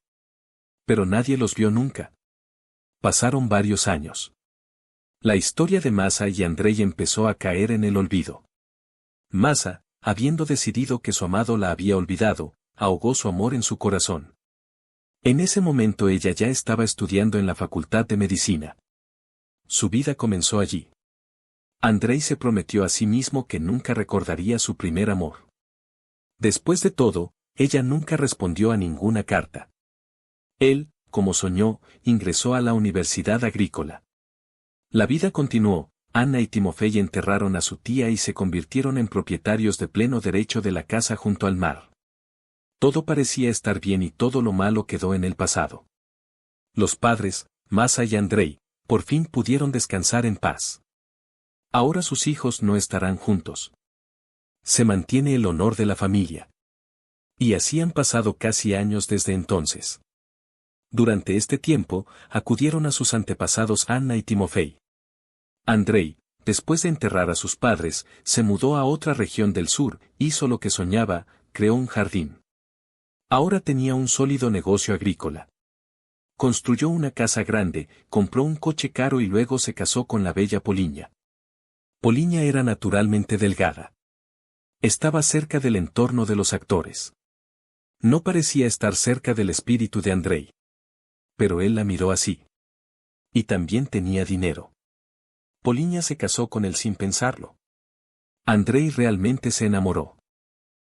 Pero nadie los vio nunca. Pasaron varios años. La historia de Masa y Andrei empezó a caer en el olvido. Masa, habiendo decidido que su amado la había olvidado, ahogó su amor en su corazón. En ese momento ella ya estaba estudiando en la Facultad de Medicina. Su vida comenzó allí. Andrei se prometió a sí mismo que nunca recordaría su primer amor. Después de todo, ella nunca respondió a ninguna carta. Él, como soñó, ingresó a la Universidad Agrícola. La vida continuó. Anna y Timofey enterraron a su tía y se convirtieron en propietarios de pleno derecho de la casa junto al mar. Todo parecía estar bien y todo lo malo quedó en el pasado. Los padres, Masa y Andrei, por fin pudieron descansar en paz. Ahora sus hijos no estarán juntos. Se mantiene el honor de la familia. Y así han pasado casi años desde entonces. Durante este tiempo, acudieron a sus antepasados Anna y Timofey. Andrei, después de enterrar a sus padres, se mudó a otra región del sur, hizo lo que soñaba, creó un jardín. Ahora tenía un sólido negocio agrícola. Construyó una casa grande, compró un coche caro y luego se casó con la bella Poliña. Poliña era naturalmente delgada. Estaba cerca del entorno de los actores. No parecía estar cerca del espíritu de Andrei. Pero él la miró así. Y también tenía dinero. Poliña se casó con él sin pensarlo. Andrei realmente se enamoró.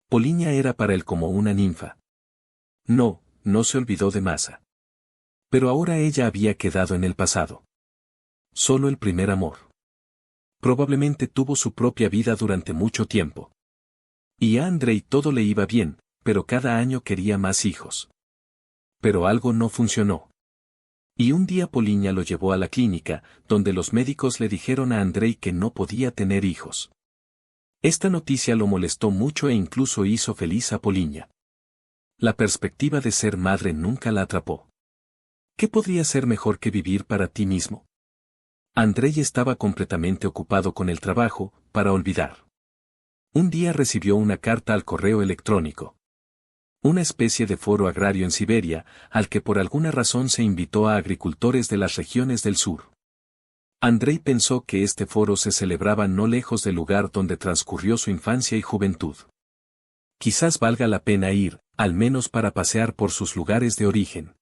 Poliña era para él como una ninfa. No se olvidó de Masa. Pero ahora ella había quedado en el pasado. Solo el primer amor. Probablemente tuvo su propia vida durante mucho tiempo. Y a Andrei todo le iba bien, pero cada año quería más hijos. Pero algo no funcionó. Y un día Poliña lo llevó a la clínica, donde los médicos le dijeron a Andrei que no podía tener hijos. Esta noticia lo molestó mucho e incluso hizo feliz a Poliña. La perspectiva de ser madre nunca la atrapó. ¿Qué podría ser mejor que vivir para ti mismo? Andrei estaba completamente ocupado con el trabajo, para olvidar. Un día recibió una carta al correo electrónico. Una especie de foro agrario en Siberia, al que por alguna razón se invitó a agricultores de las regiones del sur. Andrei pensó que este foro se celebraba no lejos del lugar donde transcurrió su infancia y juventud. Quizás valga la pena ir, al menos para pasear por sus lugares de origen.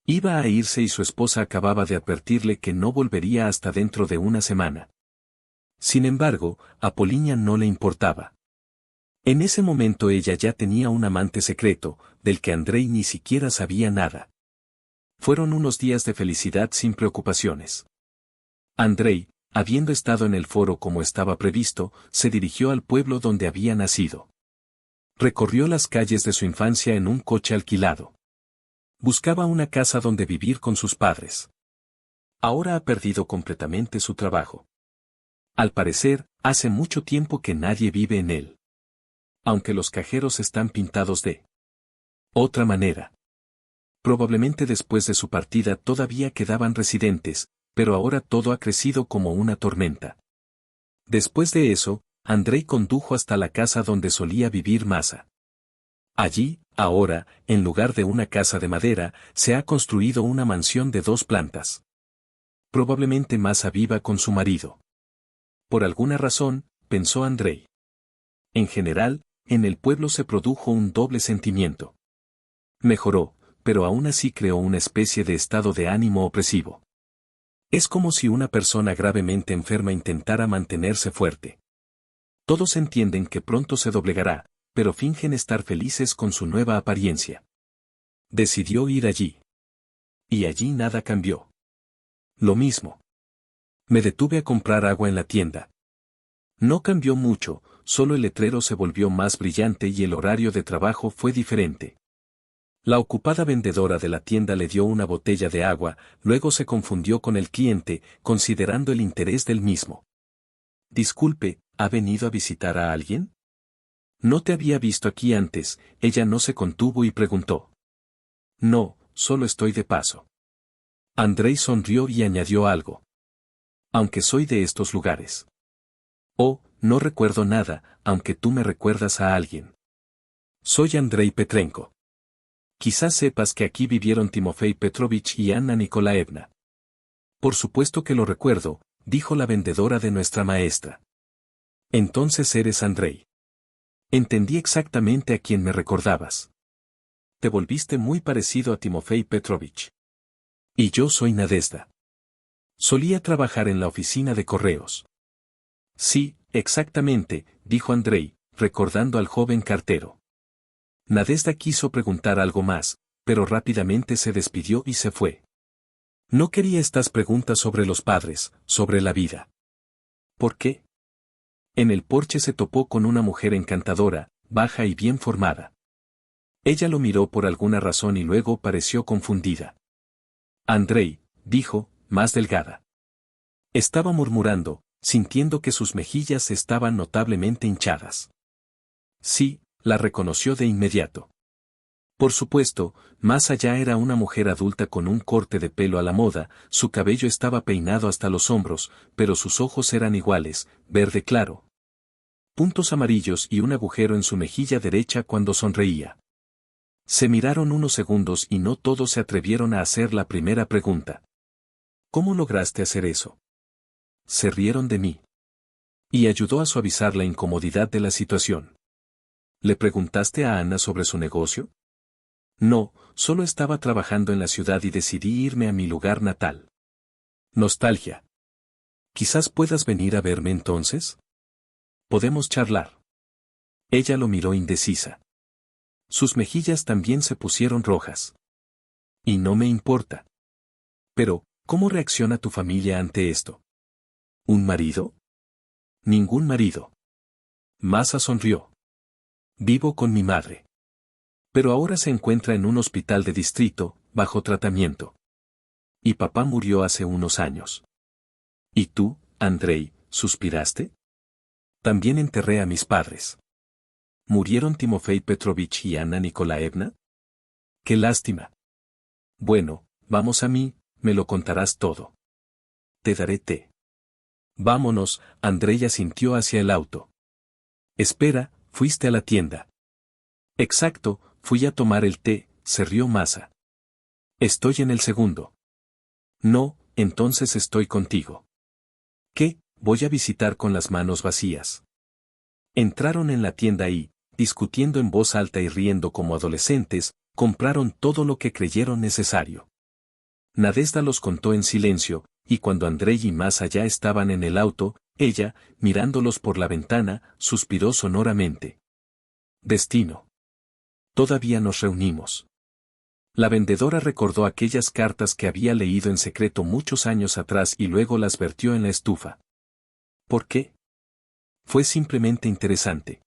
Iba a irse y su esposa acababa de advertirle que no volvería hasta dentro de una semana. Sin embargo, a Poliña no le importaba. En ese momento ella ya tenía un amante secreto, del que Andrei ni siquiera sabía nada. Fueron unos días de felicidad sin preocupaciones. Andrei, habiendo estado en el foro como estaba previsto, se dirigió al pueblo donde había nacido. Recorrió las calles de su infancia en un coche alquilado. Buscaba una casa donde vivir con sus padres. Ahora ha perdido completamente su trabajo. Al parecer, hace mucho tiempo que nadie vive en él. Aunque los cajeros están pintados de otra manera. Probablemente después de su partida todavía quedaban residentes, pero ahora todo ha crecido como una tormenta. Después de eso, Andrei condujo hasta la casa donde solía vivir Masa. Allí, ahora, en lugar de una casa de madera, se ha construido una mansión de 2 plantas. Probablemente Masa viva con su marido. Por alguna razón, pensó Andrei. En general, en el pueblo se produjo un doble sentimiento. Mejoró, pero aún así creó una especie de estado de ánimo opresivo. Es como si una persona gravemente enferma intentara mantenerse fuerte. Todos entienden que pronto se doblegará, pero fingen estar felices con su nueva apariencia. Decidió ir allí. Y allí nada cambió. Lo mismo. Me detuve a comprar agua en la tienda. No cambió mucho, solo el letrero se volvió más brillante y el horario de trabajo fue diferente. La ocupada vendedora de la tienda le dio una botella de agua, luego se confundió con el cliente, considerando el interés del mismo. Disculpe, ¿ha venido a visitar a alguien? No te había visto aquí antes, ella no se contuvo y preguntó. No, solo estoy de paso. Andrei sonrió y añadió algo. Aunque soy de estos lugares. Oh, no recuerdo nada, aunque tú me recuerdas a alguien. Soy Andrei Petrenko. Quizás sepas que aquí vivieron Timofey Petrovich y Anna Nikolaevna. Por supuesto que lo recuerdo, dijo la vendedora de nuestra maestra. Entonces eres Andrei. Entendí exactamente a quién me recordabas. Te volviste muy parecido a Timofey Petrovich. Y yo soy Nadezhda. Solía trabajar en la oficina de correos. Sí, exactamente, dijo Andrei, recordando al joven cartero. Nadezhda quiso preguntar algo más, pero rápidamente se despidió y se fue. No quería estas preguntas sobre los padres, sobre la vida. ¿Por qué? En el porche se topó con una mujer encantadora, baja y bien formada. Ella lo miró por alguna razón y luego pareció confundida. Andrei, dijo, más delgada. Estaba murmurando, sintiendo que sus mejillas estaban notablemente hinchadas. Sí, la reconoció de inmediato. Por supuesto, más allá era una mujer adulta con un corte de pelo a la moda, su cabello estaba peinado hasta los hombros, pero sus ojos eran iguales, verde claro. Puntos amarillos y un agujero en su mejilla derecha cuando sonreía. Se miraron unos segundos y no todos se atrevieron a hacer la primera pregunta. ¿Cómo lograste hacer eso? Se rieron de mí. Y ayudó a suavizar la incomodidad de la situación. ¿Le preguntaste a Ana sobre su negocio? No, solo estaba trabajando en la ciudad y decidí irme a mi lugar natal. Nostalgia. Quizás puedas venir a verme entonces. Podemos charlar. Ella lo miró indecisa. Sus mejillas también se pusieron rojas. Y no me importa. Pero, ¿cómo reacciona tu familia ante esto? ¿Un marido? Ningún marido. Masa sonrió. Vivo con mi madre. Pero ahora se encuentra en un hospital de distrito, bajo tratamiento. Y papá murió hace unos años. ¿Y tú, Andrei, suspiraste? También enterré a mis padres. ¿Murieron Timofey Petrovich y Anna Nikolaevna? ¡Qué lástima! Bueno, vamos a mí, me lo contarás todo. Te daré té. Vámonos, Andrei asintió hacia el auto. Espera, fuiste a la tienda. Exacto, fui a tomar el té, se rió Masa. Estoy en el segundo. No, entonces estoy contigo. ¿Qué? Voy a visitar con las manos vacías. Entraron en la tienda y, discutiendo en voz alta y riendo como adolescentes, compraron todo lo que creyeron necesario. Nadezhda los contó en silencio, y cuando Andrei y Masa ya estaban en el auto, ella, mirándolos por la ventana, suspiró sonoramente. Destino. Todavía nos reunimos. La vendedora recordó aquellas cartas que había leído en secreto muchos años atrás y luego las vertió en la estufa. ¿Por qué? Fue simplemente interesante.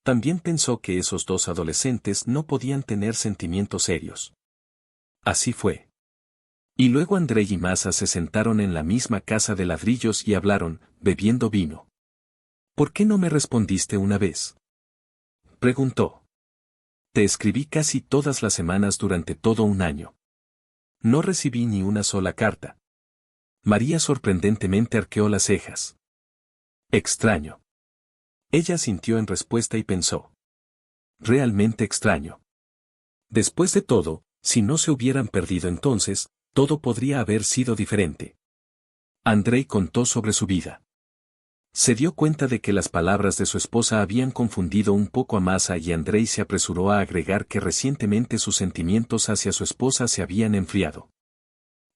También pensó que esos dos adolescentes no podían tener sentimientos serios. Así fue. Y luego Andrei y Masa se sentaron en la misma casa de ladrillos y hablaron, bebiendo vino. ¿Por qué no me respondiste una vez? Preguntó. Te escribí casi todas las semanas durante todo un año. No recibí ni una sola carta. María sorprendentemente arqueó las cejas. Extraño. Ella sintió en respuesta y pensó. Realmente extraño. Después de todo, si no se hubieran perdido entonces, todo podría haber sido diferente. Andrei contó sobre su vida. Se dio cuenta de que las palabras de su esposa habían confundido un poco a Masa y Andrei se apresuró a agregar que recientemente sus sentimientos hacia su esposa se habían enfriado.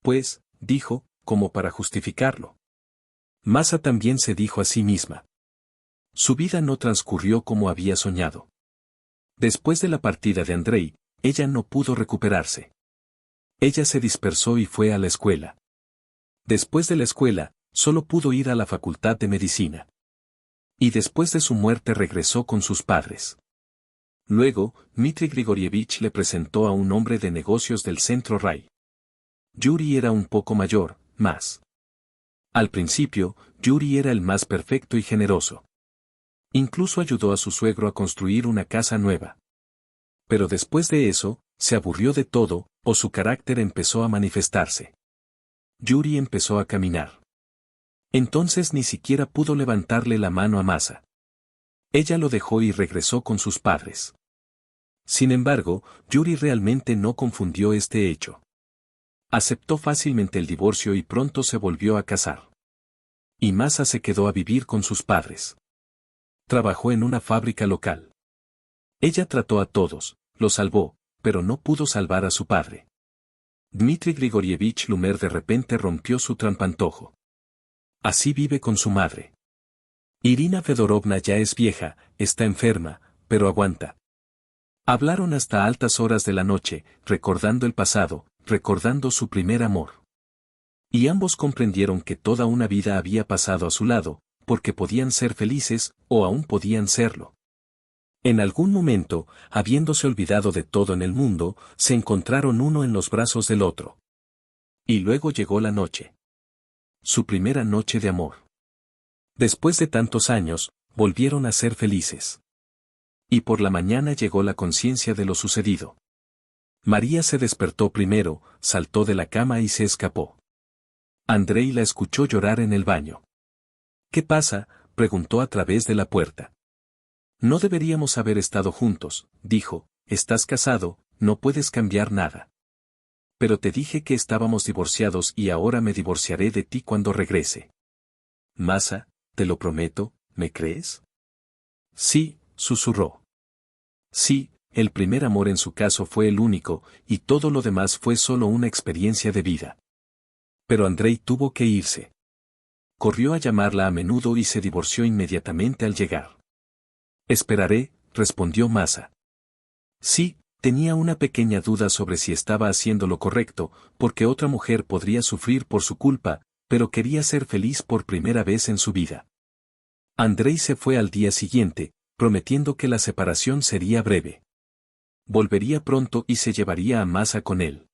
Pues, dijo, como para justificarlo. Masa también se dijo a sí misma. Su vida no transcurrió como había soñado. Después de la partida de Andrei, ella no pudo recuperarse. Ella se dispersó y fue a la escuela. Después de la escuela, solo pudo ir a la facultad de medicina. Y después de su muerte regresó con sus padres. Luego, Dmitri Grigorievich le presentó a un hombre de negocios del centro Rai. Yuri era un poco mayor, más. Al principio, Yuri era el más perfecto y generoso. Incluso ayudó a su suegro a construir una casa nueva. Pero después de eso, se aburrió de todo, o su carácter empezó a manifestarse. Yuri empezó a caminar. Entonces ni siquiera pudo levantarle la mano a Masa. Ella lo dejó y regresó con sus padres. Sin embargo, Yuri realmente no confundió este hecho. Aceptó fácilmente el divorcio y pronto se volvió a casar. Y Masa se quedó a vivir con sus padres. Trabajó en una fábrica local. Ella trató a todos, los salvó, pero no pudo salvar a su padre. Dmitri Grigorievich Lumer de repente rompió su trampantojo. Así vive con su madre. Irina Fedorovna ya es vieja, está enferma, pero aguanta. Hablaron hasta altas horas de la noche, recordando el pasado, recordando su primer amor. Y ambos comprendieron que toda una vida había pasado a su lado, porque podían ser felices, o aún podían serlo. En algún momento, habiéndose olvidado de todo en el mundo, se encontraron uno en los brazos del otro. Y luego llegó la noche. Su primera noche de amor. Después de tantos años, volvieron a ser felices. Y por la mañana llegó la conciencia de lo sucedido. María se despertó primero, saltó de la cama y se escapó. Andrei la escuchó llorar en el baño. ¿Qué pasa?, preguntó a través de la puerta. No deberíamos haber estado juntos, dijo, estás casado, no puedes cambiar nada. Pero te dije que estábamos divorciados y ahora me divorciaré de ti cuando regrese. Masa, te lo prometo, ¿me crees? Sí, susurró. Sí, el primer amor en su caso fue el único, y todo lo demás fue solo una experiencia de vida. Pero Andrei tuvo que irse. Corrió a llamarla a menudo y se divorció inmediatamente al llegar. Esperaré, respondió Masa. Sí, tenía una pequeña duda sobre si estaba haciendo lo correcto, porque otra mujer podría sufrir por su culpa, pero quería ser feliz por primera vez en su vida. Andrei se fue al día siguiente, prometiendo que la separación sería breve. Volvería pronto y se llevaría a Masa con él.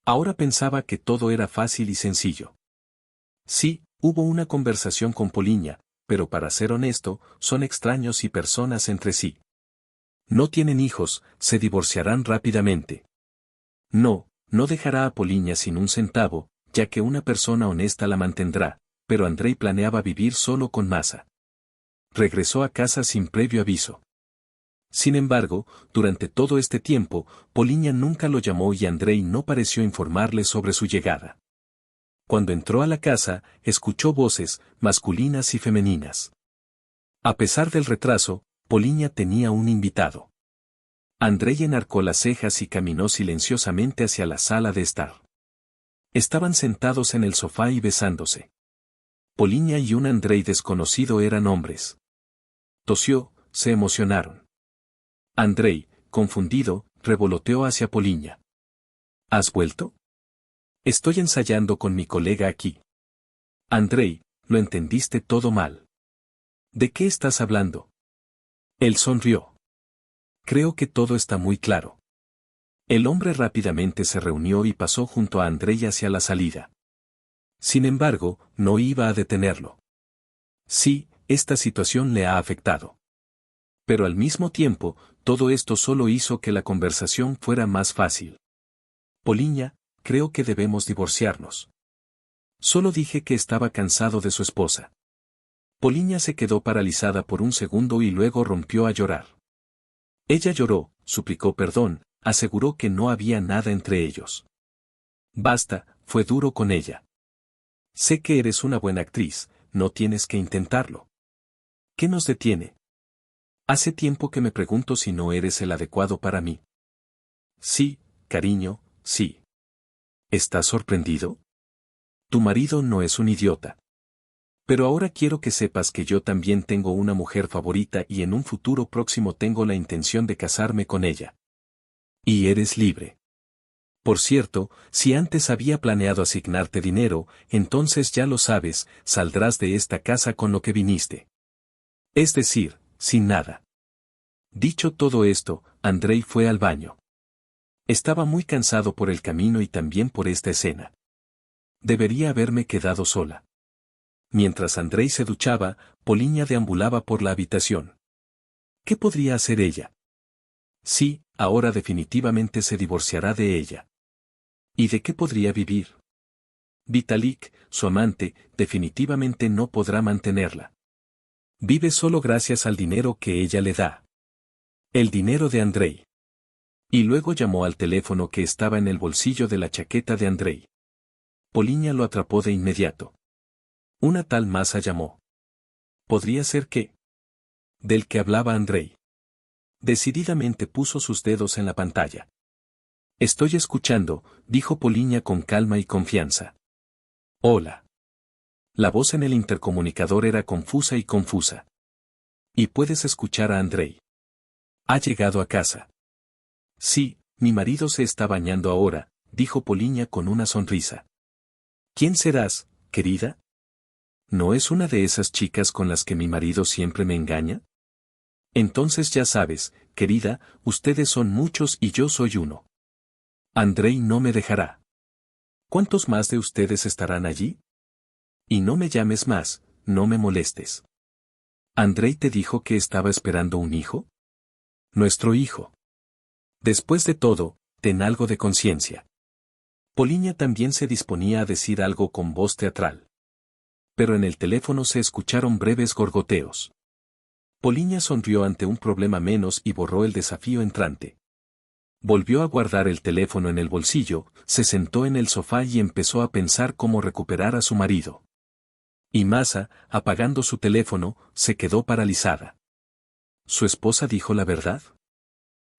Ahora pensaba que todo era fácil y sencillo. Sí, hubo una conversación con Poliña, pero para ser honesto, son extraños y personas entre sí. No tienen hijos, se divorciarán rápidamente. No, no dejará a Poliña sin un centavo, ya que una persona honesta la mantendrá, pero Andrei planeaba vivir solo con Masa. Regresó a casa sin previo aviso. Sin embargo, durante todo este tiempo, Poliña nunca lo llamó y Andrei no pareció informarle sobre su llegada. Cuando entró a la casa, escuchó voces, masculinas y femeninas. A pesar del retraso, Poliña tenía un invitado. Andrei enarcó las cejas y caminó silenciosamente hacia la sala de estar. Estaban sentados en el sofá y besándose. Poliña y un Andrei desconocido eran hombres. Tosió, se emocionaron. Andrei, confundido, revoloteó hacia Poliña. ¿Has vuelto? Estoy ensayando con mi colega aquí. Andrei, lo entendiste todo mal. ¿De qué estás hablando? Él sonrió. Creo que todo está muy claro. El hombre rápidamente se reunió y pasó junto a Andrei hacia la salida. Sin embargo, no iba a detenerlo. Sí, esta situación le ha afectado. Pero al mismo tiempo, todo esto solo hizo que la conversación fuera más fácil. Poliña, creo que debemos divorciarnos. Solo dije que estaba cansado de su esposa. Poliña se quedó paralizada por un segundo y luego rompió a llorar. Ella lloró, suplicó perdón, aseguró que no había nada entre ellos. Basta, fue duro con ella. Sé que eres una buena actriz, no tienes que intentarlo. ¿Qué nos detiene? Hace tiempo que me pregunto si no eres el adecuado para mí. Sí, cariño, sí. ¿Estás sorprendido? Tu marido no es un idiota. Pero ahora quiero que sepas que yo también tengo una mujer favorita y en un futuro próximo tengo la intención de casarme con ella. Y eres libre. Por cierto, si antes había planeado asignarte dinero, entonces ya lo sabes, saldrás de esta casa con lo que viniste. Es decir, sin nada. Dicho todo esto, Andrei fue al baño. Estaba muy cansado por el camino y también por esta escena. Debería haberme quedado sola. Mientras Andrei se duchaba, Poliña deambulaba por la habitación. ¿Qué podría hacer ella? Sí, ahora definitivamente se divorciará de ella. ¿Y de qué podría vivir? Vitalik, su amante, definitivamente no podrá mantenerla. Vive solo gracias al dinero que ella le da. El dinero de Andrei. Y luego llamó al teléfono que estaba en el bolsillo de la chaqueta de Andrei. Poliña lo atrapó de inmediato. Una tal Masa llamó. ¿Podría ser qué? Del que hablaba Andrei. Decididamente puso sus dedos en la pantalla. Estoy escuchando, dijo Poliña con calma y confianza. Hola. La voz en el intercomunicador era confusa y confusa. ¿Y puedes escuchar a Andrei? ¿Ha llegado a casa? Sí, mi marido se está bañando ahora, dijo Poliña con una sonrisa. ¿Quién serás, querida? ¿No es una de esas chicas con las que mi marido siempre me engaña? Entonces ya sabes, querida, ustedes son muchos y yo soy uno. Andrei no me dejará. ¿Cuántos más de ustedes estarán allí? Y no me llames más, no me molestes. ¿Andrei te dijo que estaba esperando un hijo? Nuestro hijo. Después de todo, ten algo de conciencia. Poliña también se disponía a decir algo con voz teatral. Pero en el teléfono se escucharon breves gorgoteos. Poliña sonrió ante un problema menos y borró el desafío entrante. Volvió a guardar el teléfono en el bolsillo, se sentó en el sofá y empezó a pensar cómo recuperar a su marido. Y Masa, apagando su teléfono, se quedó paralizada. ¿Su esposa dijo la verdad?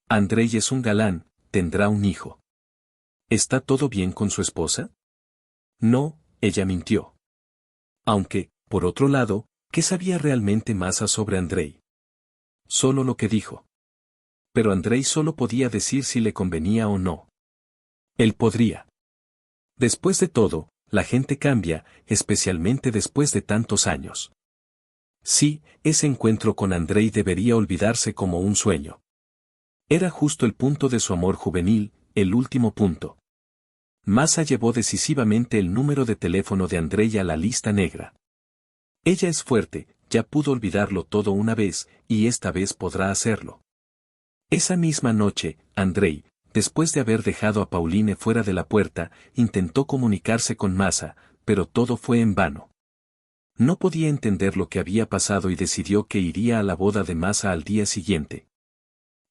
Andrei es un galán, tendrá un hijo. ¿Está todo bien con su esposa? No, ella mintió. Aunque, por otro lado, ¿qué sabía realmente Masa sobre Andrei? Solo lo que dijo. Pero Andrei solo podía decir si le convenía o no. Él podría. Después de todo, la gente cambia, especialmente después de tantos años. Sí, ese encuentro con Andrei debería olvidarse como un sueño. Era justo el punto de su amor juvenil, el último punto. Masa llevó decisivamente el número de teléfono de Andrei a la lista negra. Ella es fuerte, ya pudo olvidarlo todo una vez, y esta vez podrá hacerlo. Esa misma noche, Andrei, después de haber dejado a Pauline fuera de la puerta, intentó comunicarse con Masa, pero todo fue en vano. No podía entender lo que había pasado y decidió que iría a la boda de Masa al día siguiente.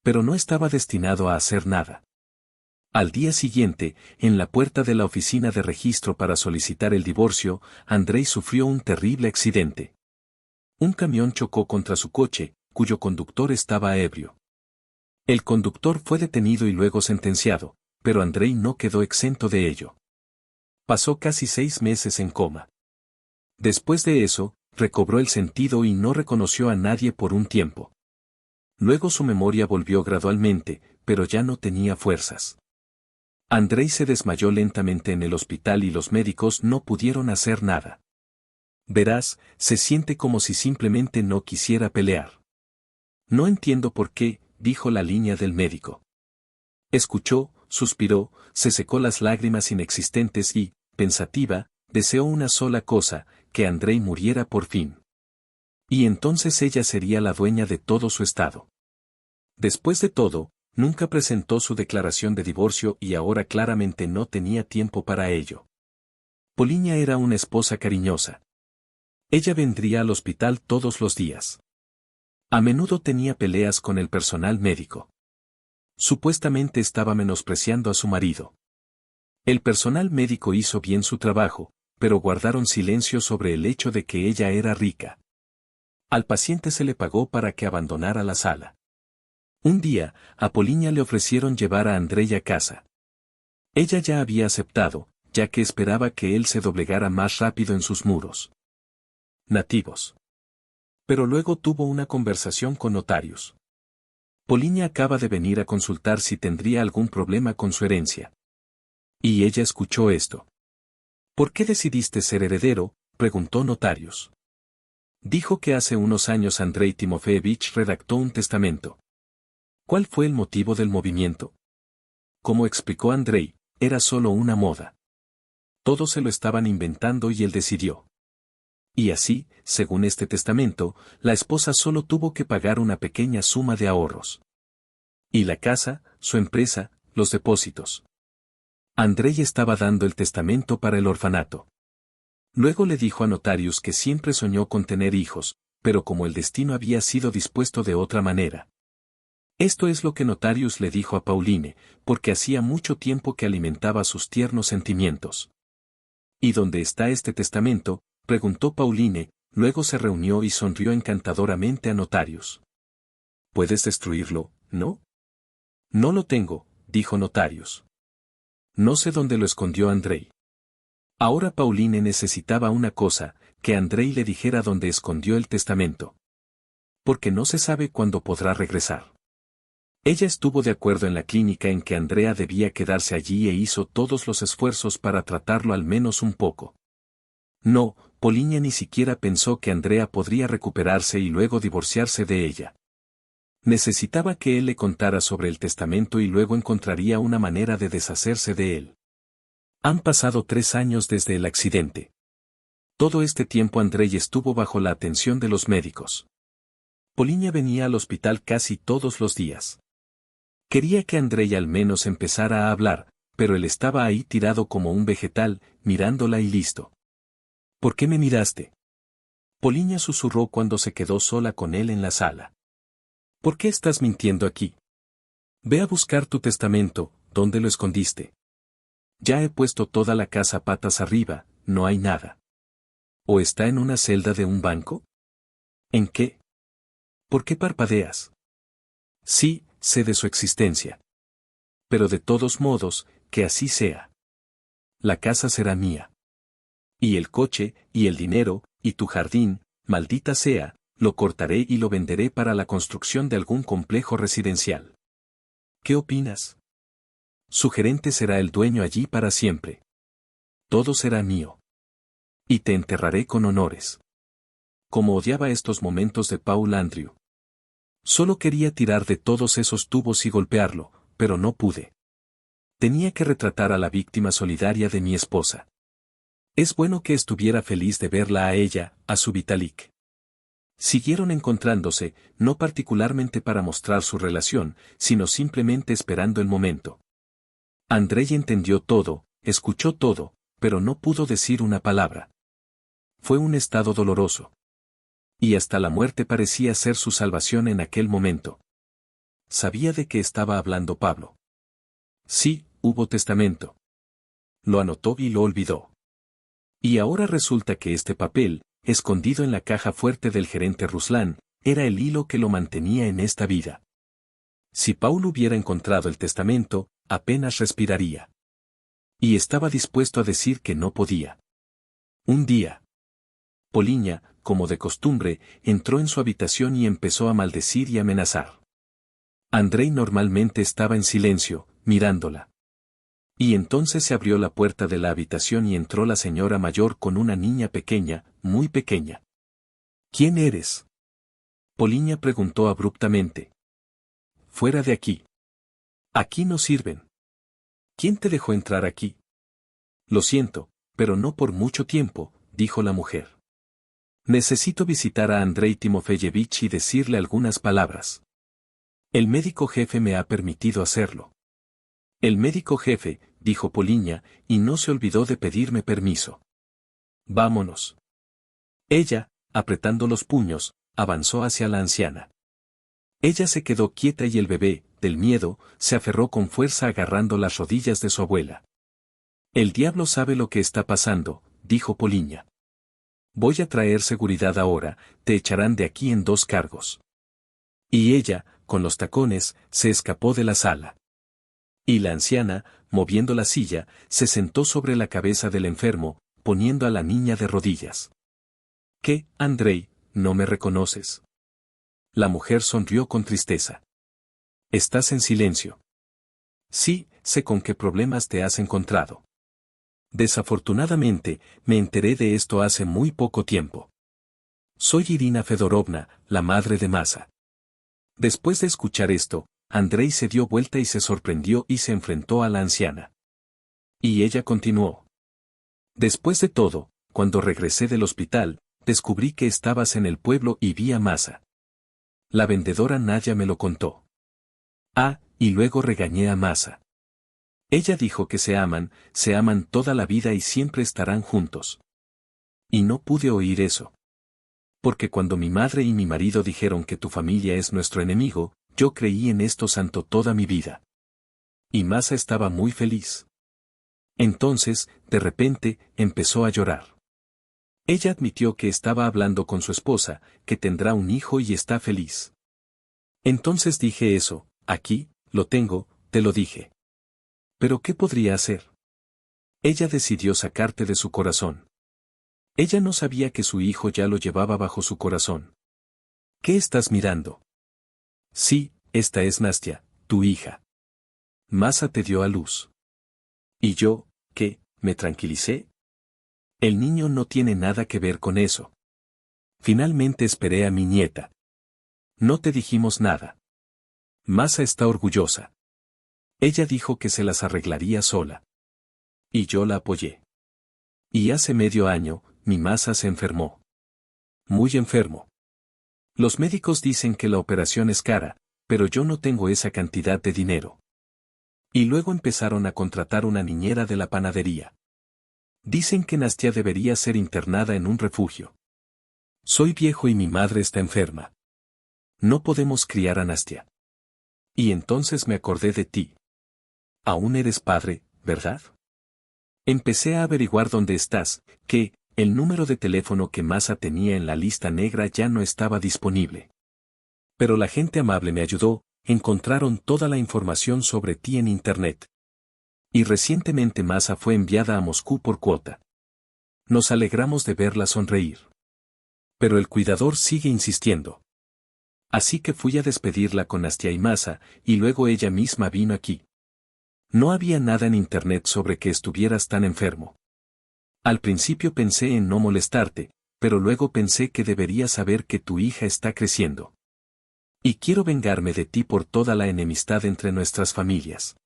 Pero no estaba destinado a hacer nada. Al día siguiente, en la puerta de la oficina de registro para solicitar el divorcio, Andrei sufrió un terrible accidente. Un camión chocó contra su coche, cuyo conductor estaba ebrio. El conductor fue detenido y luego sentenciado, pero Andrei no quedó exento de ello. Pasó casi 6 meses en coma. Después de eso, recobró el sentido y no reconoció a nadie por un tiempo. Luego su memoria volvió gradualmente, pero ya no tenía fuerzas. Andrei se desmayó lentamente en el hospital y los médicos no pudieron hacer nada. Verás, se siente como si simplemente no quisiera pelear. No entiendo por qué, dijo la línea del médico. Escuchó, suspiró, se secó las lágrimas inexistentes y, pensativa, deseó una sola cosa, que Andrei muriera por fin. Y entonces ella sería la dueña de todo su estado. Después de todo, nunca presentó su declaración de divorcio y ahora claramente no tenía tiempo para ello. Poliña era una esposa cariñosa. Ella vendría al hospital todos los días. A menudo tenía peleas con el personal médico. Supuestamente estaba menospreciando a su marido. El personal médico hizo bien su trabajo, pero guardaron silencio sobre el hecho de que ella era rica. Al paciente se le pagó para que abandonara la sala. Un día, a Poliña le ofrecieron llevar a Andrei a casa. Ella ya había aceptado, ya que esperaba que él se doblegara más rápido en sus muros nativos. Pero luego tuvo una conversación con Notarius. Poliña acaba de venir a consultar si tendría algún problema con su herencia. Y ella escuchó esto. ¿Por qué decidiste ser heredero?, preguntó Notarius. Dijo que hace unos años Andrei Timofeevich redactó un testamento. ¿Cuál fue el motivo del movimiento? Como explicó Andrei, era solo una moda. Todos se lo estaban inventando y él decidió. Y así, según este testamento, la esposa solo tuvo que pagar una pequeña suma de ahorros. Y la casa, su empresa, los depósitos. Andrei estaba dando el testamento para el orfanato. Luego le dijo a Notarius que siempre soñó con tener hijos, pero como el destino había sido dispuesto de otra manera. Esto es lo que Notarius le dijo a Pauline, porque hacía mucho tiempo que alimentaba sus tiernos sentimientos. ¿Y dónde está este testamento?, preguntó Pauline, luego se reunió y sonrió encantadoramente a Notarius. ¿Puedes destruirlo, no? No lo tengo, dijo Notarius. No sé dónde lo escondió Andrei. Ahora Pauline necesitaba una cosa, que Andrei le dijera dónde escondió el testamento. Porque no se sabe cuándo podrá regresar. Ella estuvo de acuerdo en la clínica en que Andrea debía quedarse allí e hizo todos los esfuerzos para tratarlo al menos un poco. No, Poliña ni siquiera pensó que Andrea podría recuperarse y luego divorciarse de ella. Necesitaba que él le contara sobre el testamento y luego encontraría una manera de deshacerse de él. Han pasado 3 años desde el accidente. Todo este tiempo Andrei estuvo bajo la atención de los médicos. Poliña venía al hospital casi todos los días. Quería que Andrei al menos empezara a hablar, pero él estaba ahí tirado como un vegetal, mirándola y listo. ¿Por qué me miraste?, Poliña susurró cuando se quedó sola con él en la sala. ¿Por qué estás mintiendo aquí? Ve a buscar tu testamento, ¿dónde lo escondiste? Ya he puesto toda la casa patas arriba, no hay nada. ¿O está en una celda de un banco? ¿En qué? ¿Por qué parpadeas? Sí, sé de su existencia. Pero de todos modos, que así sea. La casa será mía. Y el coche, y el dinero, y tu jardín, maldita sea, lo cortaré y lo venderé para la construcción de algún complejo residencial. ¿Qué opinas? Su gerente será el dueño allí para siempre. Todo será mío. Y te enterraré con honores. Como odiaba estos momentos de Paul Andrew. Solo quería tirar de todos esos tubos y golpearlo, pero no pude. Tenía que retratar a la víctima solidaria de mi esposa. Es bueno que estuviera feliz de verla a ella, a su Vitalik. Siguieron encontrándose, no particularmente para mostrar su relación, sino simplemente esperando el momento. Andrei entendió todo, escuchó todo, pero no pudo decir una palabra. Fue un estado doloroso. Y hasta la muerte parecía ser su salvación en aquel momento. ¿Sabía de qué estaba hablando Pablo? Sí, hubo testamento. Lo anotó y lo olvidó. Y ahora resulta que este papel, escondido en la caja fuerte del gerente Ruslan, era el hilo que lo mantenía en esta vida. Si Paul hubiera encontrado el testamento, apenas respiraría. Y estaba dispuesto a decir que no podía. Un día, Poliña, como de costumbre, entró en su habitación y empezó a maldecir y amenazar. Andrei normalmente estaba en silencio, mirándola. Y entonces se abrió la puerta de la habitación y entró la señora mayor con una niña pequeña, muy pequeña. ¿Quién eres?, Poliña preguntó abruptamente. Fuera de aquí. Aquí no sirven. ¿Quién te dejó entrar aquí? Lo siento, pero no por mucho tiempo, dijo la mujer. Necesito visitar a Andrei Timofeyevich y decirle algunas palabras. El médico jefe me ha permitido hacerlo. El médico jefe, dijo Poliña, y no se olvidó de pedirme permiso. Vámonos. Ella, apretando los puños, avanzó hacia la anciana. Ella se quedó quieta y el bebé, del miedo, se aferró con fuerza agarrando las rodillas de su abuela. El diablo sabe lo que está pasando, dijo Poliña. Voy a traer seguridad ahora, te echarán de aquí en 2 cargos. Y ella, con los tacones, se escapó de la sala. Y la anciana, moviendo la silla, se sentó sobre la cabeza del enfermo, poniendo a la niña de rodillas. ¿Qué, Andrei, no me reconoces? La mujer sonrió con tristeza. Estás en silencio. Sí, sé con qué problemas te has encontrado. Desafortunadamente, me enteré de esto hace muy poco tiempo. Soy Irina Fedorovna, la madre de Masa. Después de escuchar esto, Andrei se dio vuelta y se sorprendió y se enfrentó a la anciana. Y ella continuó. Después de todo, cuando regresé del hospital, descubrí que estabas en el pueblo y vi a Masa. La vendedora Nadia me lo contó. Ah, y luego regañé a Masa. Ella dijo que se aman toda la vida y siempre estarán juntos. Y no pude oír eso. Porque cuando mi madre y mi marido dijeron que tu familia es nuestro enemigo, yo creí en esto santo toda mi vida. Y Masa estaba muy feliz. Entonces, de repente, empezó a llorar. Ella admitió que estaba hablando con su esposa, que tendrá un hijo y está feliz. Entonces dije eso, aquí, lo tengo, te lo dije. ¿Pero qué podría hacer? Ella decidió sacarte de su corazón. Ella no sabía que su hijo ya lo llevaba bajo su corazón. ¿Qué estás mirando? Sí, esta es Nastia, tu hija. Masa te dio a luz. ¿Y yo, qué, me tranquilicé? El niño no tiene nada que ver con eso. Finalmente esperé a mi nieta. No te dijimos nada. Masa está orgullosa. Ella dijo que se las arreglaría sola. Y yo la apoyé. Y hace medio año, mi Masa se enfermó. Muy enfermo. Los médicos dicen que la operación es cara, pero yo no tengo esa cantidad de dinero. Y luego empezaron a contratar una niñera de la panadería. Dicen que Nastia debería ser internada en un refugio. Soy viejo y mi madre está enferma. No podemos criar a Nastia. Y entonces me acordé de ti. Aún eres padre, ¿verdad? Empecé a averiguar dónde estás, que, el número de teléfono que Masa tenía en la lista negra ya no estaba disponible. Pero la gente amable me ayudó, encontraron toda la información sobre ti en Internet. Y recientemente Masa fue enviada a Moscú por cuota. Nos alegramos de verla sonreír. Pero el cuidador sigue insistiendo. Así que fui a despedirla con Nastia y Masa, y luego ella misma vino aquí. No había nada en Internet sobre que estuvieras tan enfermo. Al principio pensé en no molestarte, pero luego pensé que deberías saber que tu hija está creciendo. Y quiero vengarme de ti por toda la enemistad entre nuestras familias.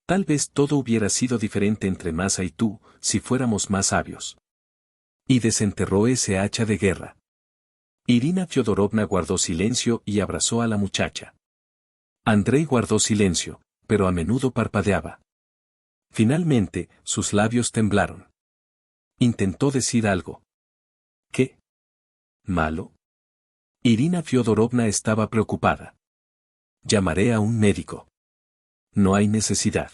Tal vez todo hubiera sido diferente entre Masa y tú, si fuéramos más sabios. Y desenterró ese hacha de guerra. Irina Fyodorovna guardó silencio y abrazó a la muchacha. Andrei guardó silencio, pero a menudo parpadeaba. Finalmente, sus labios temblaron. Intentó decir algo. ¿Qué? ¿Malo? Irina Fyodorovna estaba preocupada. Llamaré a un médico. No hay necesidad.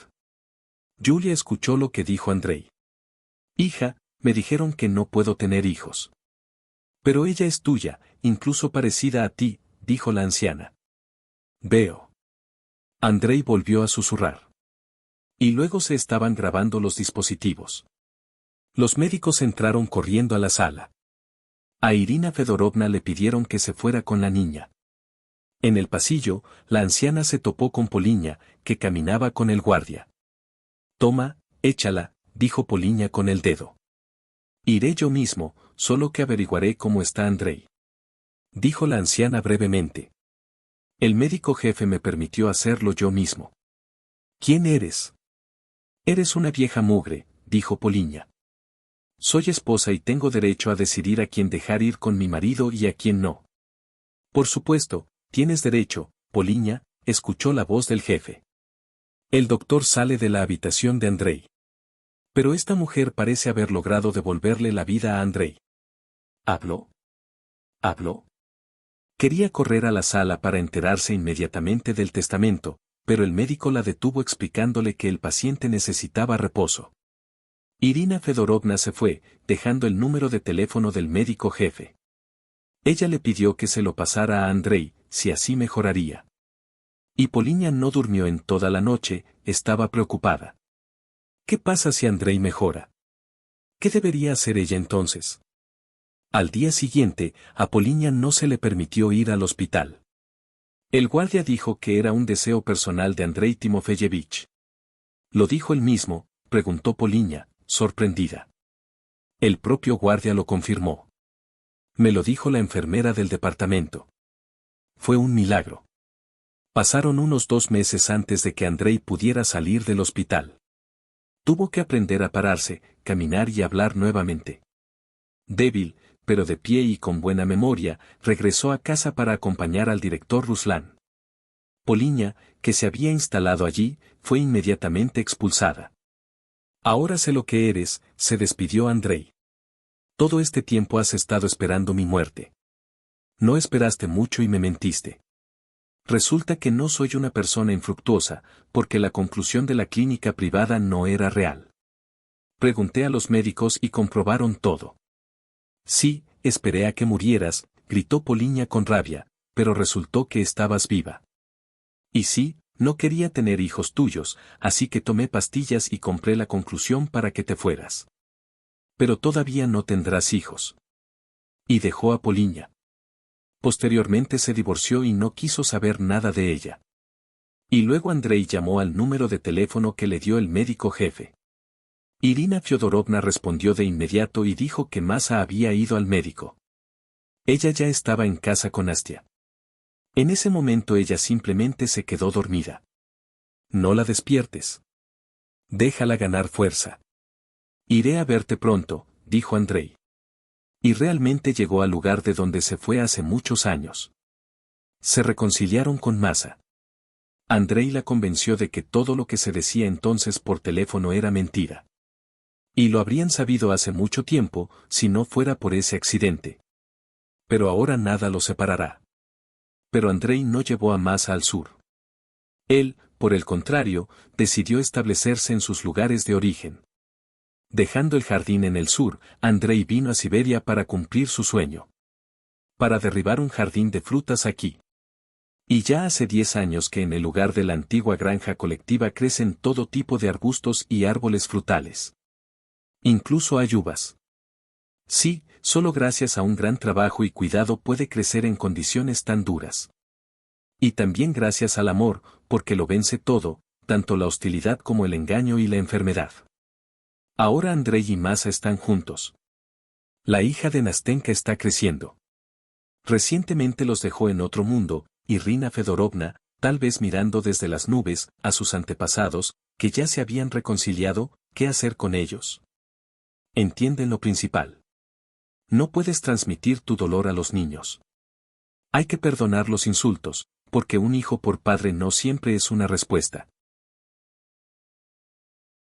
Yulia escuchó lo que dijo Andrei. Hija, me dijeron que no puedo tener hijos. Pero ella es tuya, incluso parecida a ti, dijo la anciana. Veo. Andrei volvió a susurrar. Y luego se estaban grabando los dispositivos. Los médicos entraron corriendo a la sala. A Irina Fedorovna le pidieron que se fuera con la niña. En el pasillo, la anciana se topó con Poliña, que caminaba con el guardia. Toma, échala, dijo Poliña con el dedo. Iré yo mismo, solo que averiguaré cómo está Andrei. Dijo la anciana brevemente. El médico jefe me permitió hacerlo yo mismo. ¿Quién eres? Eres una vieja mugre, dijo Poliña. Soy esposa y tengo derecho a decidir a quién dejar ir con mi marido y a quién no. Por supuesto, tienes derecho, Poliña, escuchó la voz del jefe. El doctor sale de la habitación de Andrei. Pero esta mujer parece haber logrado devolverle la vida a Andrei. ¿Habló? ¿Habló? Quería correr a la sala para enterarse inmediatamente del testamento, pero el médico la detuvo explicándole que el paciente necesitaba reposo. Irina Fedorovna se fue, dejando el número de teléfono del médico jefe. Ella le pidió que se lo pasara a Andrei, si así mejoraría. Y Poliña no durmió en toda la noche, estaba preocupada. ¿Qué pasa si Andrei mejora? ¿Qué debería hacer ella entonces? Al día siguiente, a Poliña no se le permitió ir al hospital. El guardia dijo que era un deseo personal de Andrei Timofeyevich. ¿Lo dijo él mismo?, preguntó Poliña, sorprendida. El propio guardia lo confirmó. Me lo dijo la enfermera del departamento. Fue un milagro. Pasaron unos 2 meses antes de que Andrei pudiera salir del hospital. Tuvo que aprender a pararse, caminar y hablar nuevamente. Débil, pero de pie y con buena memoria, regresó a casa para acompañar al director Ruslan. Poliña, que se había instalado allí, fue inmediatamente expulsada. Ahora sé lo que eres, se despidió Andrei. Todo este tiempo has estado esperando mi muerte. No esperaste mucho y me mentiste. Resulta que no soy una persona infructuosa, porque la conclusión de la clínica privada no era real. Pregunté a los médicos y comprobaron todo. Sí, esperé a que murieras, gritó Poliña con rabia, pero resultó que estabas viva. Y sí, no quería tener hijos tuyos, así que tomé pastillas y compré la conclusión para que te fueras. Pero todavía no tendrás hijos. Y dejó a Poliña. Posteriormente se divorció y no quiso saber nada de ella. Y luego Andrei llamó al número de teléfono que le dio el médico jefe. Irina Fyodorovna respondió de inmediato y dijo que Masa había ido al médico. Ella ya estaba en casa con Astia. En ese momento ella simplemente se quedó dormida. No la despiertes. Déjala ganar fuerza. Iré a verte pronto, dijo Andrei. Y realmente llegó al lugar de donde se fue hace muchos años. Se reconciliaron con Masa. Andrei la convenció de que todo lo que se decía entonces por teléfono era mentira. Y lo habrían sabido hace mucho tiempo, si no fuera por ese accidente. Pero ahora nada los separará. Pero Andrei no llevó a Masa al sur. Él, por el contrario, decidió establecerse en sus lugares de origen. Dejando el jardín en el sur, Andrei vino a Siberia para cumplir su sueño. Para derribar un jardín de frutas aquí. Y ya hace 10 años que en el lugar de la antigua granja colectiva crecen todo tipo de arbustos y árboles frutales. Incluso hay uvas. Sí, solo gracias a un gran trabajo y cuidado puede crecer en condiciones tan duras. Y también gracias al amor, porque lo vence todo, tanto la hostilidad como el engaño y la enfermedad. Ahora Andrei y Masa están juntos. La hija de Nastenka está creciendo. Recientemente los dejó en otro mundo, Irina Fedorovna, tal vez mirando desde las nubes, a sus antepasados, que ya se habían reconciliado, ¿qué hacer con ellos? Entienden lo principal. No puedes transmitir tu dolor a los niños. Hay que perdonar los insultos, porque un hijo por padre no siempre es una respuesta.